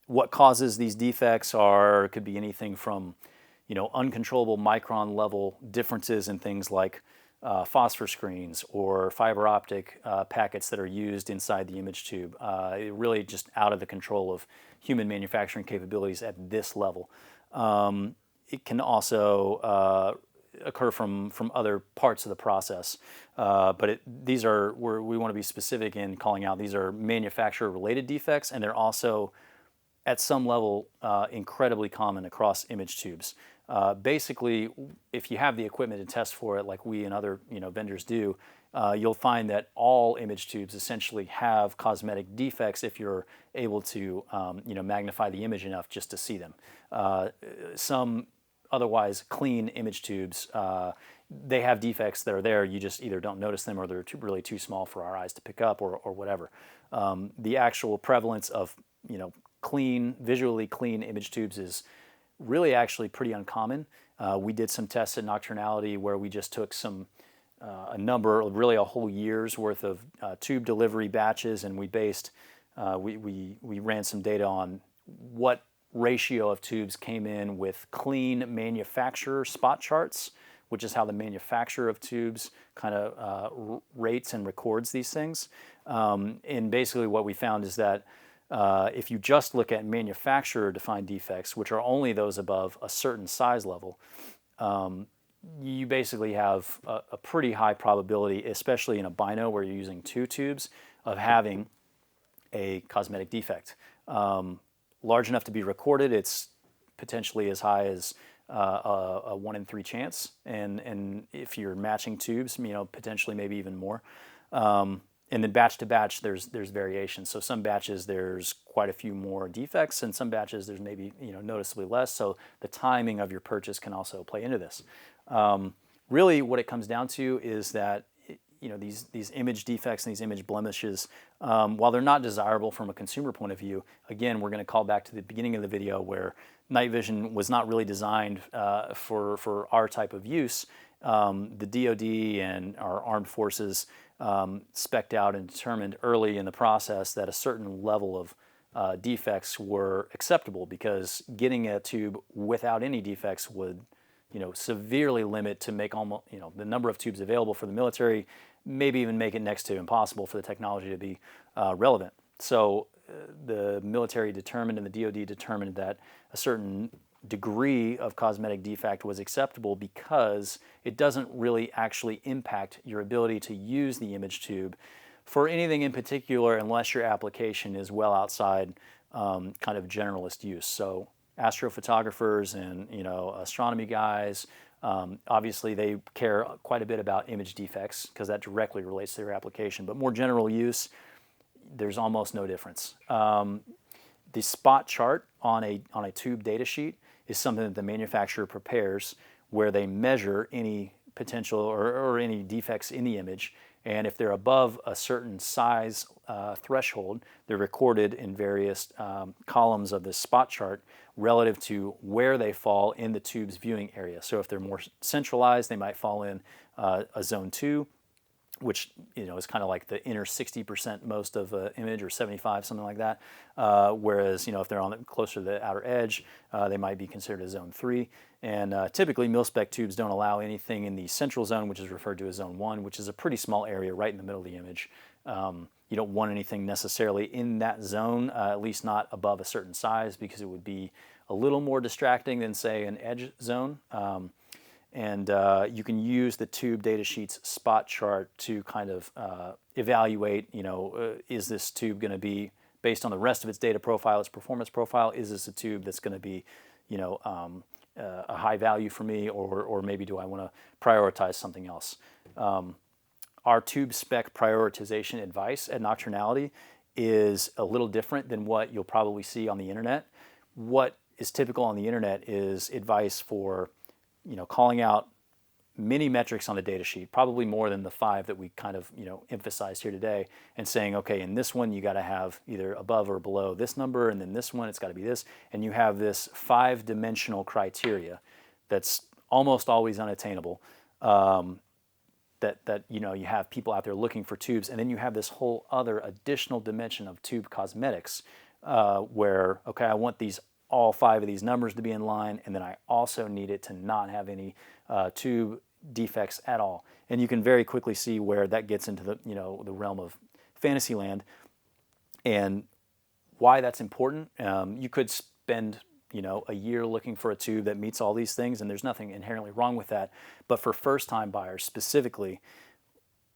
What causes these defects could be anything from uncontrollable micron level differences in things like phosphor screens or fiber optic packets that are used inside the image tube. Really just out of the control of human manufacturing capabilities at this level. It can also occur from other parts of the process, but we want to be specific in calling out these are manufacturer related defects, and they're also at some level incredibly common across image tubes. Basically, if you have the equipment to test for it, like we and other vendors do, you'll find that all image tubes essentially have cosmetic defects if you're able to magnify the image enough just to see them. Some otherwise clean image tubes, they have defects that are there. You just either don't notice them, or they're really too small for our eyes to pick up, or whatever. The actual prevalence of visually clean image tubes is really actually pretty uncommon. We did some tests at Nocturnality where we just took a number, really a whole year's worth of tube delivery batches, and we ran some data on what ratio of tubes came in with clean manufacturer spot charts, which is how the manufacturer of tubes kind of rates and records these things. And basically what we found is that if you just look at manufacturer-defined defects, which are only those above a certain size level, you basically have a pretty high probability, especially in a bino where you're using two tubes, of having a cosmetic defect. Large enough to be recorded, it's potentially as high as a 1 in 3 chance, and if you're matching tubes, potentially maybe even more. And then batch to batch, there's variation. So some batches there's quite a few more defects, and some batches there's maybe noticeably less. So the timing of your purchase can also play into this. Really, what it comes down to is that these image defects and these image blemishes, while they're not desirable from a consumer point of view, again, we're going to call back to the beginning of the video where night vision was not really designed for our type of use. The DoD and our armed forces spec'd out and determined early in the process that a certain level of defects were acceptable, because getting a tube without any defects would severely limit to make almost, the number of tubes available for the military, maybe even make it next to impossible for the technology to be relevant. So the military determined and the DoD determined that a certain degree of cosmetic defect was acceptable because it doesn't really actually impact your ability to use the image tube for anything in particular unless your application is well outside kind of generalist use. So astrophotographers and astronomy guys, obviously they care quite a bit about image defects because that directly relates to their application. But more general use, there's almost no difference. The spot chart on a tube data sheet is something that the manufacturer prepares where they measure any potential or any defects in the image, and if they're above a certain size threshold, they're recorded in various columns of this spot chart relative to where they fall in the tube's viewing area. So if they're more centralized, they might fall in a zone 2, which is kind of like the inner 60% most of an image, or 75, something like that. Whereas if they're on closer to the outer edge, they might be considered a zone 3. And typically mil-spec tubes don't allow anything in the central zone, which is referred to as zone 1, which is a pretty small area right in the middle of the image. You don't want anything necessarily in that zone, at least not above a certain size, because it would be a little more distracting than, say, an edge zone. And you can use the tube data sheet's spot chart to kind of evaluate, is this tube going to be, based on the rest of its data profile, its performance profile, is this a tube that's going to be, a high value for me, or maybe do I want to prioritize something else? Our tube spec prioritization advice at Nocturnality is a little different than what you'll probably see on the internet. What is typical on the internet is advice for calling out many metrics on the data sheet, probably more than the 5 that we kind of, emphasized here today, and saying, okay, in this one you got to have either above or below this number, and then this one it's got to be this, and you have this 5-dimensional criteria that's almost always unattainable. That you have people out there looking for tubes, and then you have this whole other additional dimension of tube cosmetics, where, okay, I want all 5 of these numbers to be in line, and then I also need it to not have any tube defects at all. And you can very quickly see where that gets into the realm of fantasy land, and why that's important. You could spend a year looking for a tube that meets all these things, and there's nothing inherently wrong with that. But for first-time buyers specifically,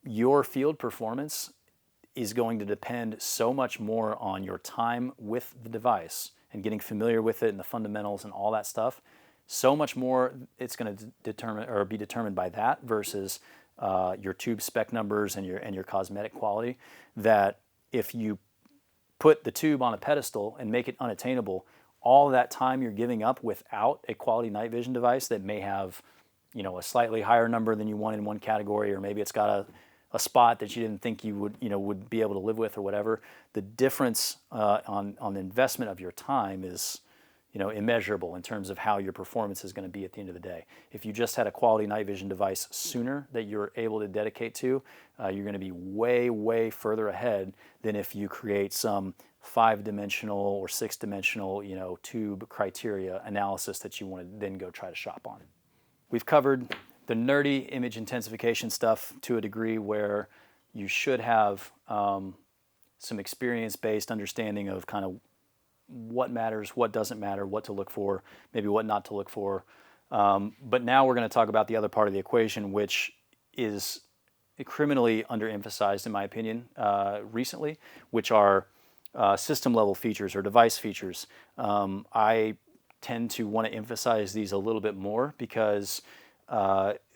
your field performance is going to depend so much more on your time with the device and getting familiar with it and the fundamentals and all that stuff. So much more it's going to be determined by that versus your tube spec numbers and your cosmetic quality, that if you put the tube on a pedestal and make it unattainable, all that time you're giving up without a quality night vision device that may have a slightly higher number than you want in one category, or maybe it's got a spot that you didn't think you would be able to live with, or whatever. The difference on the investment of your time is immeasurable in terms of how your performance is going to be at the end of the day. If you just had a quality night vision device sooner that you're able to dedicate to, you're going to be way, way further ahead than if you create some 5-dimensional or 6-dimensional tube criteria analysis that you want to then go try to shop on. We've covered the nerdy image intensification stuff to a degree where you should have some experience-based understanding of kind of what matters, what doesn't matter, what to look for, maybe what not to look for. But now we're going to talk about the other part of the equation, which is criminally underemphasized, in my opinion, recently, which are system-level features or device features. I tend to want to emphasize these a little bit more because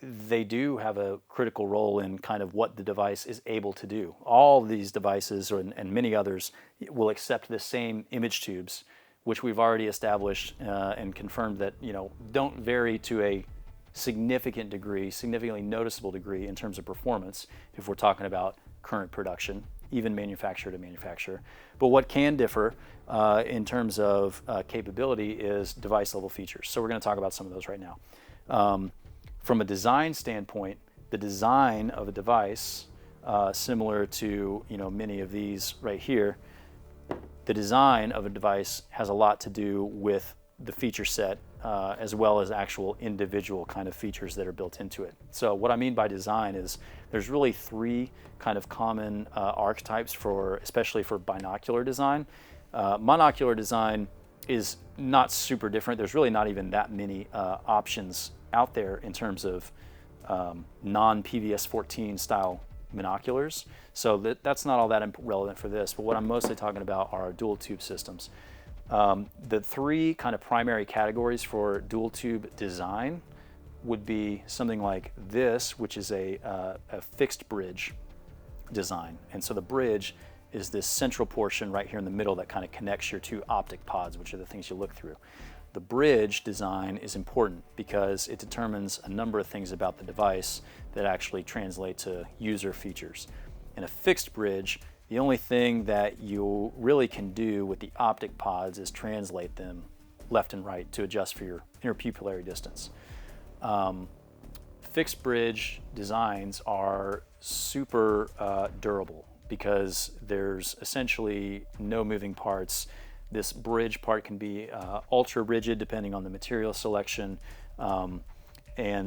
they do have a critical role in kind of what the device is able to do. All of these devices, and many others, will accept the same image tubes, which we've already established and confirmed that don't vary to a significantly noticeable degree in terms of performance if we're talking about current production, even manufacturer to manufacturer. But what can differ in terms of capability is device level features. So we're going to talk about some of those right now. From a design standpoint, the design of a device, similar to many of these right here, the design of a device has a lot to do with the feature set as well as actual individual kind of features that are built into it. So what I mean by design is there's really three kind of common archetypes for, especially for binocular design. Monocular design is not super different. There's really not even that many options out there in terms of non-PVS 14 style monoculars. So that's not all that relevant for this, but what I'm mostly talking about are dual tube systems. The three kind of primary categories for dual tube design would be something like this, which is a fixed bridge design. And so the bridge is this central portion right here in the middle that kind of connects your two optic pods, which are the things you look through. The bridge design is important because it determines a number of things about the device that actually translate to user features. In a fixed bridge, the only thing that you really can do with the optic pods is translate them left and right to adjust for your interpupillary distance. Fixed bridge designs are super durable because there's essentially no moving parts. This bridge part can be ultra rigid depending on the material selection, and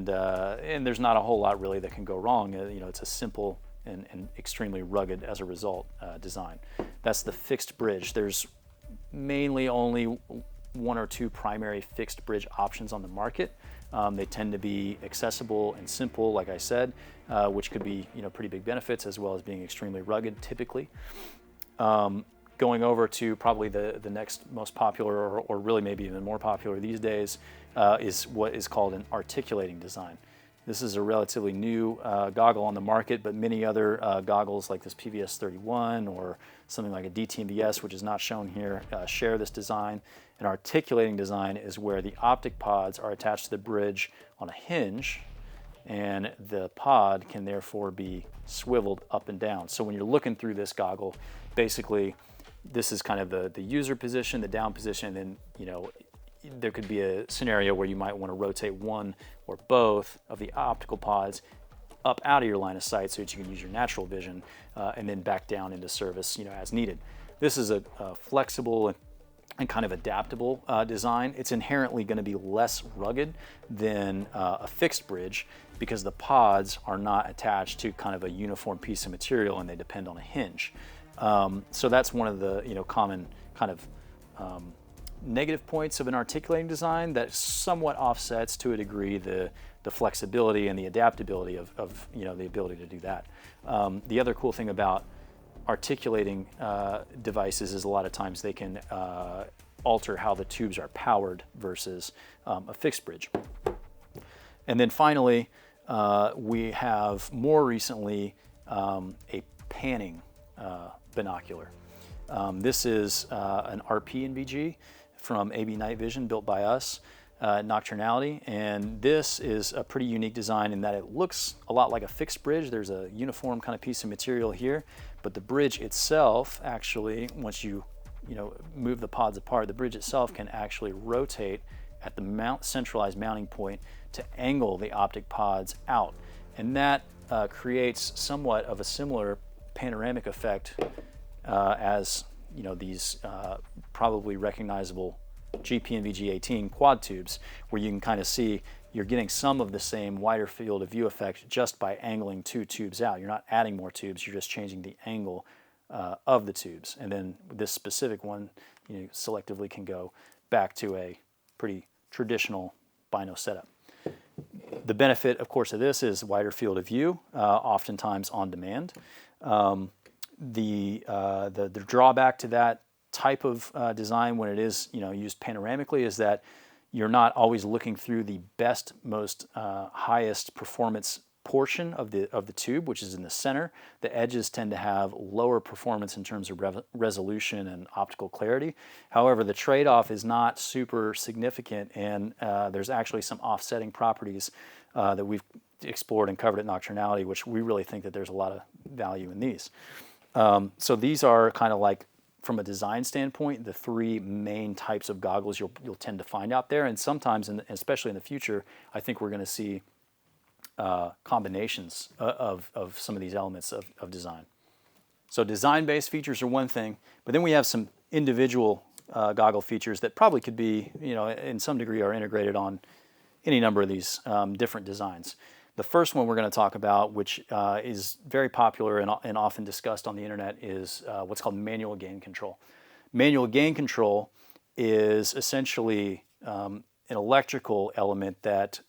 there's not a whole lot really that can go wrong. It's a simple and extremely rugged as a result design. That's the fixed bridge. There's mainly only one or two primary fixed bridge options on the market. They tend to be accessible and simple, like I said, which could be pretty big benefits as well as being extremely rugged typically. Going over to probably the next most popular, or really maybe even more popular these days, is what is called an articulating design. This is a relatively new goggle on the market, but many other goggles like this PVS 31 or something like a DTMBS, which is not shown here, share this design. An articulating design is where the optic pods are attached to the bridge on a hinge, and the pod can therefore be swiveled up and down. So when you're looking through this goggle, basically this is kind of the user position, the down position, and then there could be a scenario where you might want to rotate one or both of the optical pods up out of your line of sight so that you can use your natural vision and then back down into service as needed. This is a flexible and kind of adaptable design. It's inherently going to be less rugged than a fixed bridge because the pods are not attached to kind of a uniform piece of material and they depend on a hinge. So that's one of the common kind of negative points of an articulating design that somewhat offsets to a degree the flexibility and the adaptability of the ability to do that. The other cool thing about articulating devices is a lot of times they can alter how the tubes are powered versus a fixed bridge. And then finally, we have more recently a panning binocular. This is an RP NVG from AB Night Vision, built by us, Nocturnality, and this is a pretty unique design in that it looks a lot like a fixed bridge. There's a uniform kind of piece of material here, but the bridge itself actually, once you move the pods apart, the bridge itself can actually rotate at the centralized mounting point to angle the optic pods out, and that creates somewhat of a similar panoramic effect as these probably recognizable GPNVG18 quad tubes, where you can kind of see you're getting some of the same wider field of view effect just by angling two tubes out. You're not adding more tubes, you're just changing the angle of the tubes. And then this specific one selectively can go back to a pretty traditional bino setup. The benefit, of course, of this is wider field of view, oftentimes on demand. The drawback to that type of design when it is used panoramically is that you're not always looking through the best, most highest performance portion of the tube, which is in the center. The edges tend to have lower performance in terms of resolution and optical clarity. However, the trade-off is not super significant, and there's actually some offsetting properties that we've explored and covered at Nocturnality, which we really think that there's a lot of value in these. So these are kind of like, from a design standpoint, the three main types of goggles you'll tend to find out there, and sometimes, especially in the future, I think we're going to see combinations of some of these elements of design. So design-based features are one thing, but then we have some individual goggle features that probably could be, in some degree are integrated on any number of these different designs. The first one we're going to talk about, which is very popular and often discussed on the internet, is what's called manual gain control. Manual gain control is essentially an electrical element that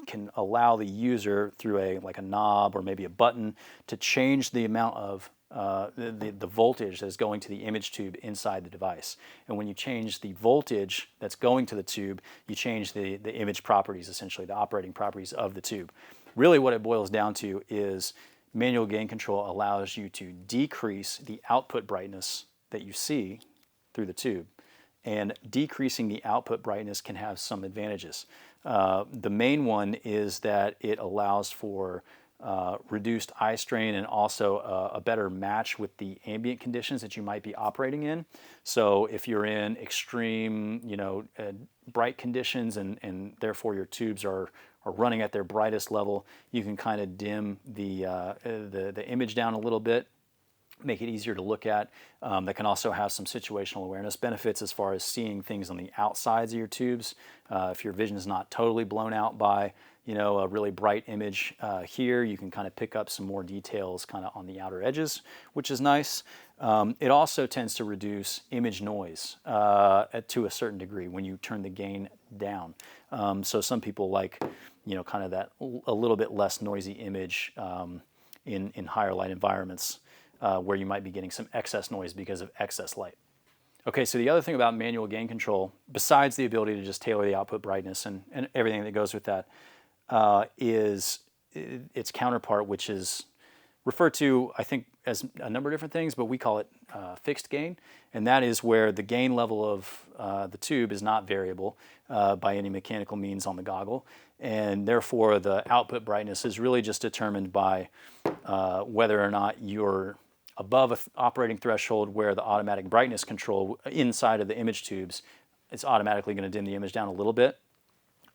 can allow the user through like a knob or maybe a button to change the amount of the voltage that's going to the image tube inside the device. And when you change the voltage that's going to the tube, you change the image properties, essentially the operating properties of the tube. Really what it boils down to is manual gain control allows you to decrease the output brightness that you see through the tube. And decreasing the output brightness can have some advantages. The main one is that it allows for reduced eye strain and also a better match with the ambient conditions that you might be operating in. So if you're in extreme, bright conditions and therefore your tubes are running at their brightest level, you can kind of dim the image down a little bit, make it easier to look at. That can also have some situational awareness benefits as far as seeing things on the outsides of your tubes. If your vision is not totally blown out by a really bright image here, you can kind of pick up some more details kind of on the outer edges, which is nice. It also tends to reduce image noise to a certain degree when you turn the gain down. So some people like, kind of that a little bit less noisy image in higher light environments where you might be getting some excess noise because of excess light. Okay, so the other thing about manual gain control, besides the ability to just tailor the output brightness and everything that goes with that, is its counterpart, which is referred to, I think, as a number of different things, but we call it fixed gain. And that is where the gain level of the tube is not variable by any mechanical means on the goggle. And therefore, the output brightness is really just determined by whether or not you're above an operating threshold where the automatic brightness control inside of the image tubes is automatically going to dim the image down a little bit.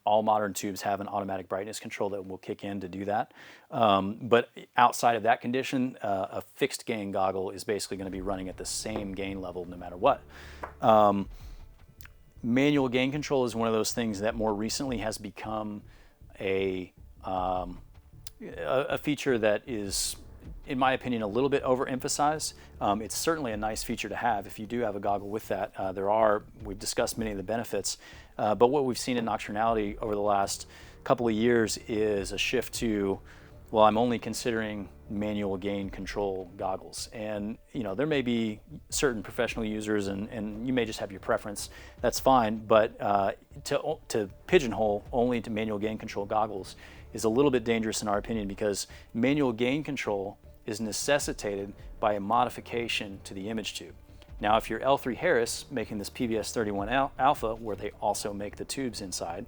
All modern tubes have an automatic brightness control that will kick in to do that. But outside of that condition, a fixed gain goggle is basically going to be running at the same gain level no matter what. Manual gain control is one of those things that more recently has become a feature that is, in my opinion, a little bit overemphasized. It's certainly a nice feature to have if you do have a goggle with that. We've discussed many of the benefits, but what we've seen in Nocturnality over the last couple of years is a shift to, well, I'm only considering manual gain control goggles. And there may be certain professional users and you may just have your preference, that's fine, but to pigeonhole only to manual gain control goggles is a little bit dangerous in our opinion, because manual gain control is necessitated by a modification to the image tube. Now, if you're L3 Harris making this PVS-31 Alpha, where they also make the tubes inside,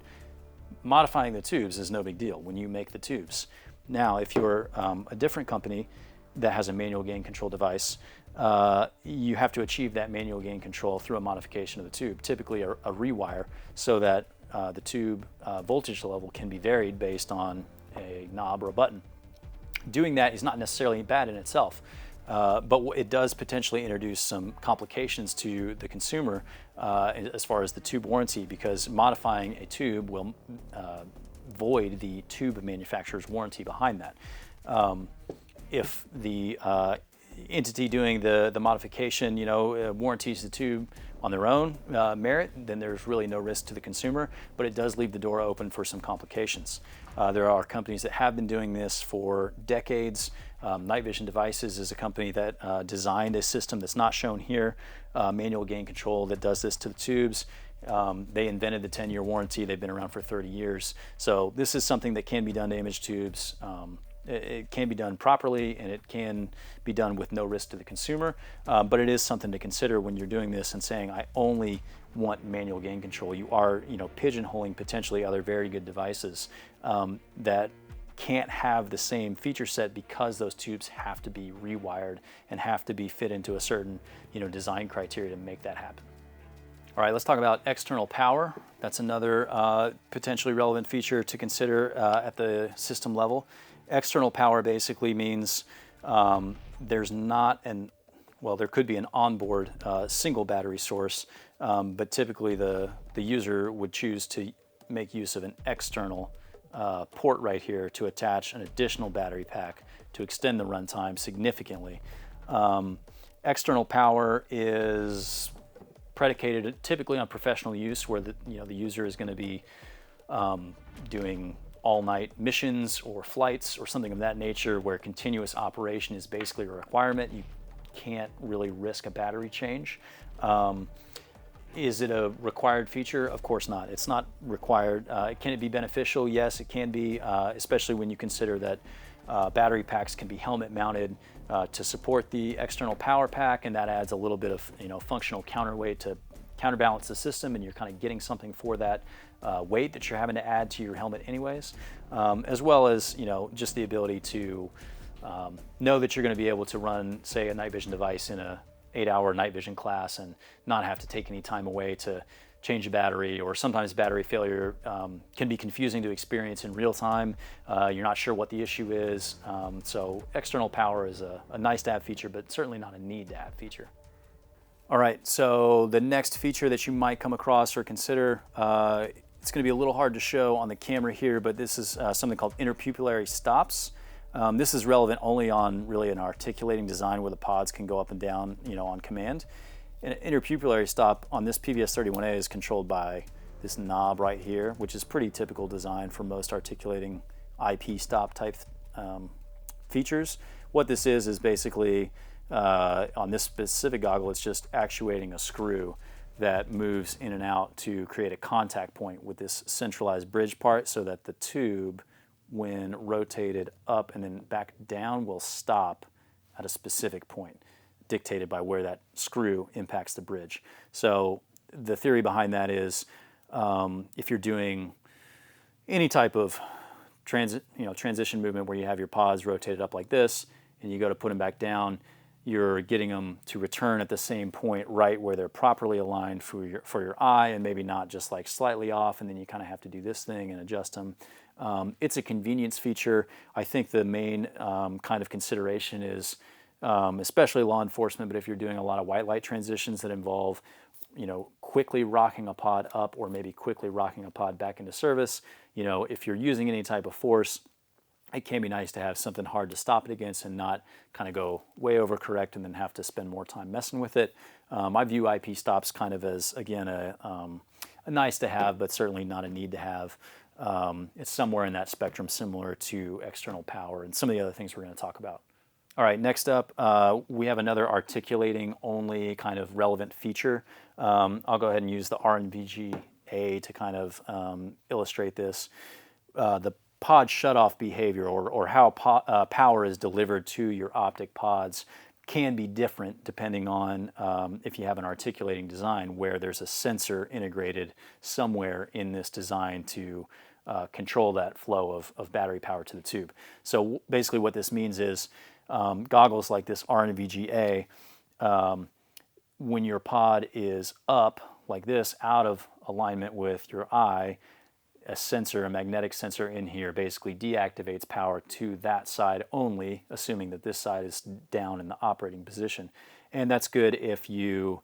modifying the tubes is no big deal when you make the tubes. Now, if you're a different company that has a manual gain control device, you have to achieve that manual gain control through a modification of the tube, typically a rewire, so that the tube voltage level can be varied based on a knob or a button. Doing that is not necessarily bad in itself, but it does potentially introduce some complications to the consumer as far as the tube warranty, because modifying a tube will void the tube manufacturer's warranty behind that. If the entity doing the modification, warranties the tube on their own merit, then there's really no risk to the consumer, but it does leave the door open for some complications. There are companies that have been doing this for decades. Night Vision Devices is a company that designed a system that's not shown here, manual gain control, that does this to the tubes. They invented the 10-year warranty. They've been around for 30 years. So this is something that can be done to image tubes. It can be done properly, and it can be done with no risk to the consumer, but it is something to consider when you're doing this and saying, I only want manual gain control. You are, pigeonholing potentially other very good devices that can't have the same feature set because those tubes have to be rewired and have to be fit into a certain, design criteria to make that happen. All right, let's talk about external power. That's another potentially relevant feature to consider at the system level. External power basically means there could be an onboard single battery source but typically the user would choose to make use of an external port right here to attach an additional battery pack to extend the runtime significantly. External power is predicated typically on professional use, where the user is going to be doing all-night missions or flights or something of that nature, where continuous operation is basically a requirement. You can't really risk a battery change. Is it a required feature? Of course not. It's not required. Can it be beneficial? Yes, it can be, especially when you consider that battery packs can be helmet mounted to support the external power pack, and that adds a little bit of functional counterweight to counterbalance the system, and you're kind of getting something for that weight that you're having to add to your helmet anyways, as well as just the ability to know that you're going to be able to run, say, a night vision device in a 8-hour night vision class and not have to take any time away to change a battery. Or sometimes battery failure can be confusing to experience in real time. You're not sure what the issue is. So external power is a nice to have feature, but certainly not a need to have feature. All right, so the next feature that you might come across or consider, it's going to be a little hard to show on the camera here, but this is something called interpupillary stops. This is relevant only on really an articulating design where the pods can go up and down, on command. An interpupillary stop on this PVS-31A is controlled by this knob right here, which is pretty typical design for most articulating IP stop type features. What this is basically, on this specific goggle, it's just actuating a screw that moves in and out to create a contact point with this centralized bridge part, so that the tube, when rotated up and then back down, will stop at a specific point dictated by where that screw impacts the bridge. So the theory behind that is, if you're doing any type of transition movement where you have your pods rotated up like this and you go to put them back down, you're getting them to return at the same point right where they're properly aligned for your eye, and maybe not just like slightly off, and then you kind of have to do this thing and adjust them. It's a convenience feature. I think the main kind of consideration is, especially law enforcement, but if you're doing a lot of white light transitions that involve quickly rocking a pod up or maybe quickly rocking a pod back into service, if you're using any type of force, it can be nice to have something hard to stop it against and not kind of go way overcorrect and then have to spend more time messing with it. I view IP stops kind of as, again, a nice to have, but certainly not a need to have. It's somewhere in that spectrum, similar to external power and some of the other things we're going to talk about. All right, next up, we have another articulating only kind of relevant feature. I'll go ahead and use the RNVGA to kind of illustrate this. The pod shutoff behavior, or how power is delivered to your optic pods, can be different depending on if you have an articulating design where there's a sensor integrated somewhere in this design to control that flow of battery power to the tube. So basically what this means is, goggles like this RNVGA, when your pod is up like this, out of alignment with your eye, a magnetic sensor in here basically deactivates power to that side only, assuming that this side is down in the operating position. And that's good if you,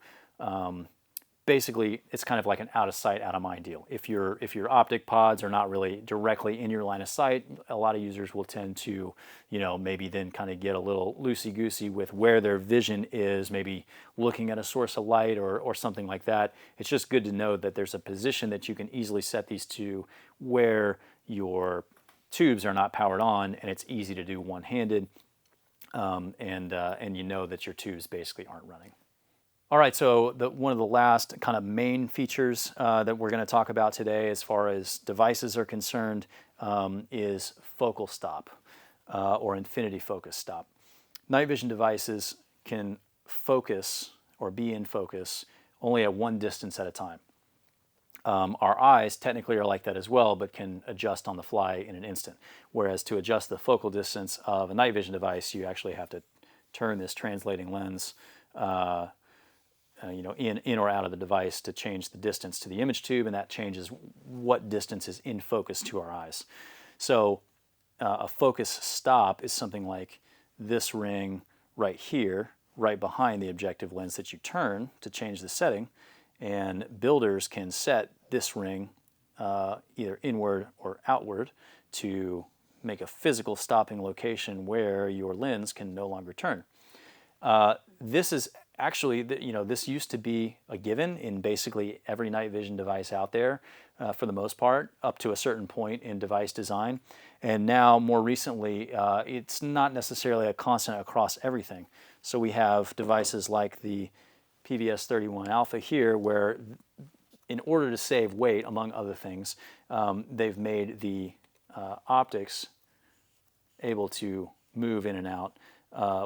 basically, it's kind of like an out of sight, out of mind deal. If your optic pods are not really directly in your line of sight, a lot of users will tend to, maybe then kind of get a little loosey-goosey with where their vision is, maybe looking at a source of light or something like that. It's just good to know that there's a position that you can easily set these to where your tubes are not powered on, and it's easy to do one-handed, and you know that your tubes basically aren't running. All right, so one of the last kind of main features that we're going to talk about today as far as devices are concerned is focal stop, or infinity focus stop. Night vision devices can focus or be in focus only at one distance at a time. Our eyes technically are like that as well, but can adjust on the fly in an instant. Whereas to adjust the focal distance of a night vision device, you actually have to turn this translating lens in or out of the device to change the distance to the image tube, and that changes what distance is in focus to our eyes. So a focus stop is something like this ring right here, right behind the objective lens that you turn to change the setting, And builders can set this ring either inward or outward to make a physical stopping location where your lens can no longer turn. This is actually, this used to be a given in basically every night vision device out there for the most part, up to a certain point in device design. And now, more recently, it's not necessarily a constant across everything. So we have devices like the PVS-31 Alpha here, where in order to save weight, among other things, they've made the optics able to move in and out,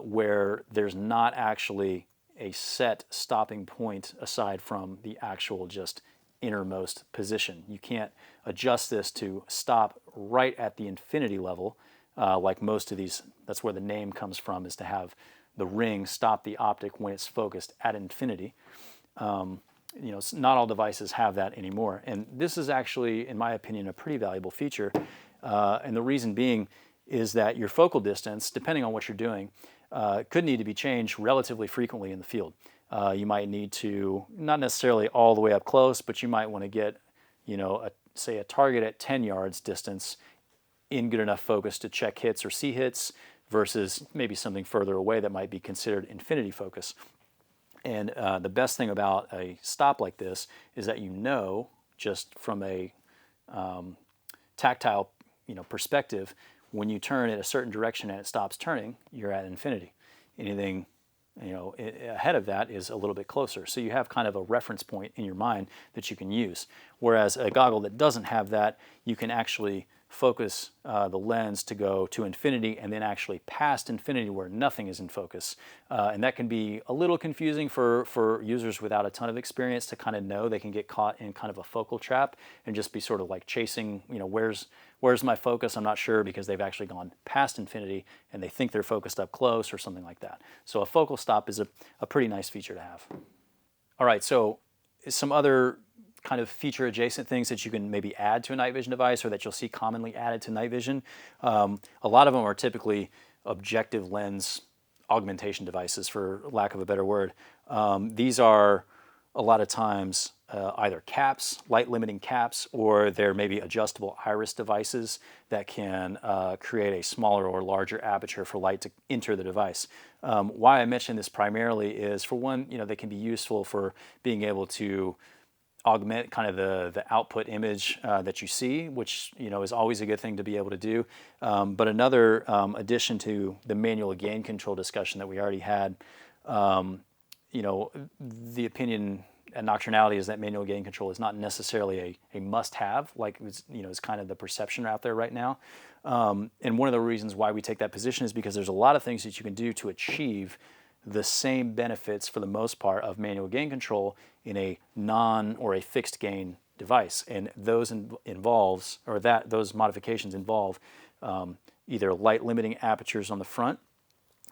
where there's not actually a set stopping point aside from the actual just innermost position. You can't adjust this to stop right at the infinity level, like most of these. That's where the name comes from, is to have the ring stop the optic when it's focused at infinity. Not all devices have that anymore. And this is actually, in my opinion, a pretty valuable feature. And the reason being is that your focal distance, depending on what you're doing, could need to be changed relatively frequently in the field. You might need to, not necessarily all the way up close, but you might want to get, say a target at 10 yards distance in good enough focus to check hits or see hits, versus maybe something further away that might be considered infinity focus. And the best thing about a stop like this is that just from a tactile perspective, when you turn in a certain direction and it stops turning, you're at infinity. Anything ahead of that is a little bit closer. So you have kind of a reference point in your mind that you can use. Whereas a goggle that doesn't have that, you can actually focus the lens to go to infinity and then actually past infinity where nothing is in focus. And that can be a little confusing for users without a ton of experience to kind of know. They can get caught in kind of a focal trap and just be sort of like chasing, where's my focus? I'm not sure, because they've actually gone past infinity and they think they're focused up close or something like that. So a focal stop is a pretty nice feature to have. All right, so some other kind of feature adjacent things that you can maybe add to a night vision device, or that you'll see commonly added to night vision. A lot of them are typically objective lens augmentation devices, for lack of a better word. These are a lot of times either caps, light limiting caps, or they're maybe adjustable iris devices that can create a smaller or larger aperture for light to enter the device. Why I mention this primarily is, for one, they can be useful for being able to augment kind of the output image that you see, which is always a good thing to be able to do. But another addition to the manual gain control discussion that we already had, the opinion at Nocturnality is that manual gain control is not necessarily a must-have, like is kind of the perception out there right now. And one of the reasons why we take that position is because there's a lot of things that you can do to achieve the same benefits, for the most part, of manual gain control in a non or a fixed gain device. And those those modifications involve either light limiting apertures on the front,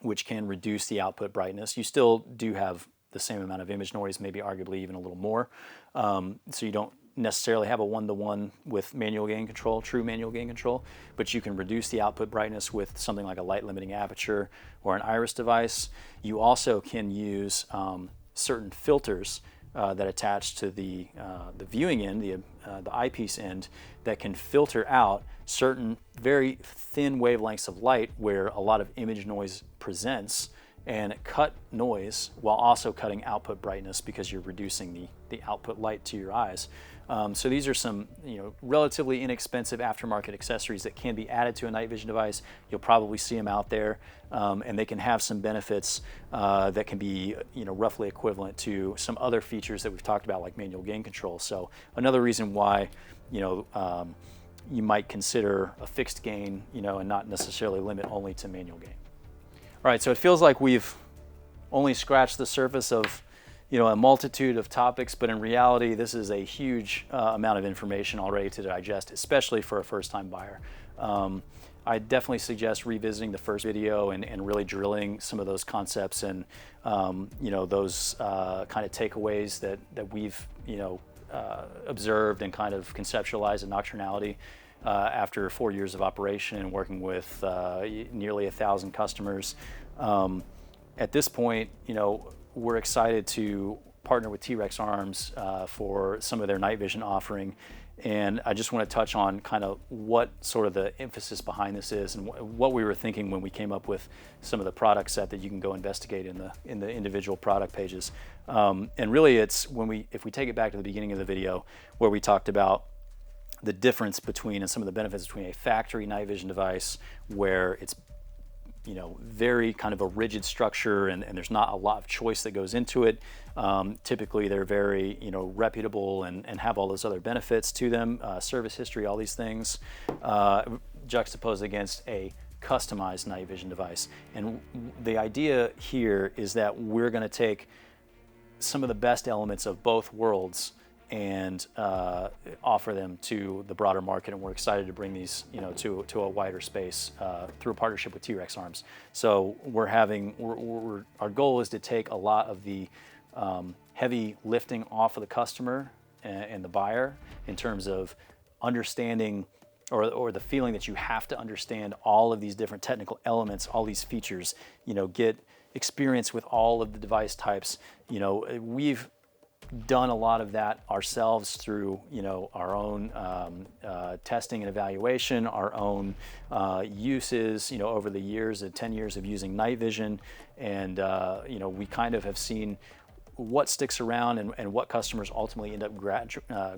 which can reduce the output brightness. You still do have the same amount of image noise, maybe arguably even a little more. So you don't necessarily have a one-to-one with manual gain control, true manual gain control, but you can reduce the output brightness with something like a light limiting aperture or an iris device. You also can use certain filters that attach to the viewing end, the eyepiece end, that can filter out certain very thin wavelengths of light where a lot of image noise presents, and cut noise while also cutting output brightness, because you're reducing the output light to your eyes. So these are some relatively inexpensive aftermarket accessories that can be added to a night vision device. You'll probably see them out there, and they can have some benefits that can be roughly equivalent to some other features that we've talked about, like manual gain control. So another reason why you might consider a fixed gain, and not necessarily limit only to manual gain. All right, so it feels like we've only scratched the surface of a multitude of topics, but in reality, this is a huge amount of information already to digest, especially for a first-time buyer. I definitely suggest revisiting the first video and really drilling some of those concepts and those kind of takeaways that we've observed and kind of conceptualized in Nocturnality. After 4 years of operation and working with nearly 1,000 customers. At this point, we're excited to partner with T.REX arms for some of their night vision offering. And I just want to touch on kind of what sort of the emphasis behind this is and what we were thinking when we came up with some of the product set that you can go investigate in the individual product pages. And really it's if we take it back to the beginning of the video where we talked about the difference between and some of the benefits between a factory night vision device where it's very kind of a rigid structure and there's not a lot of choice that goes into it. Typically they're very reputable and have all those other benefits to them, service history, all these things, juxtaposed against a customized night vision device. And the idea here is that we're going to take some of the best elements of both worlds and offer them to the broader market, and we're excited to bring these, to a wider space through a partnership with T.REX arms. So our goal is to take a lot of the heavy lifting off of the customer and the buyer in terms of understanding or the feeling that you have to understand all of these different technical elements, all these features, get experience with all of the device types. We've done a lot of that ourselves through our own testing and evaluation, our own uses over the years, 10 years of using night vision, and we kind of have seen what sticks around and what customers ultimately end up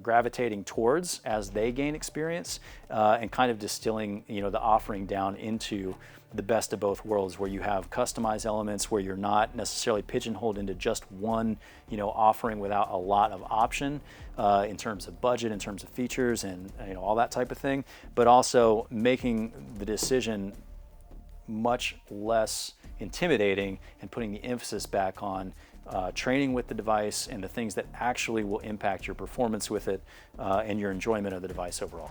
gravitating towards as they gain experience, and kind of distilling the offering down into the best of both worlds, where you have customized elements, where you're not necessarily pigeonholed into just one offering without a lot of option in terms of budget, in terms of features, and all that type of thing, but also making the decision much less intimidating and putting the emphasis back on training with the device and the things that actually will impact your performance with it and your enjoyment of the device overall.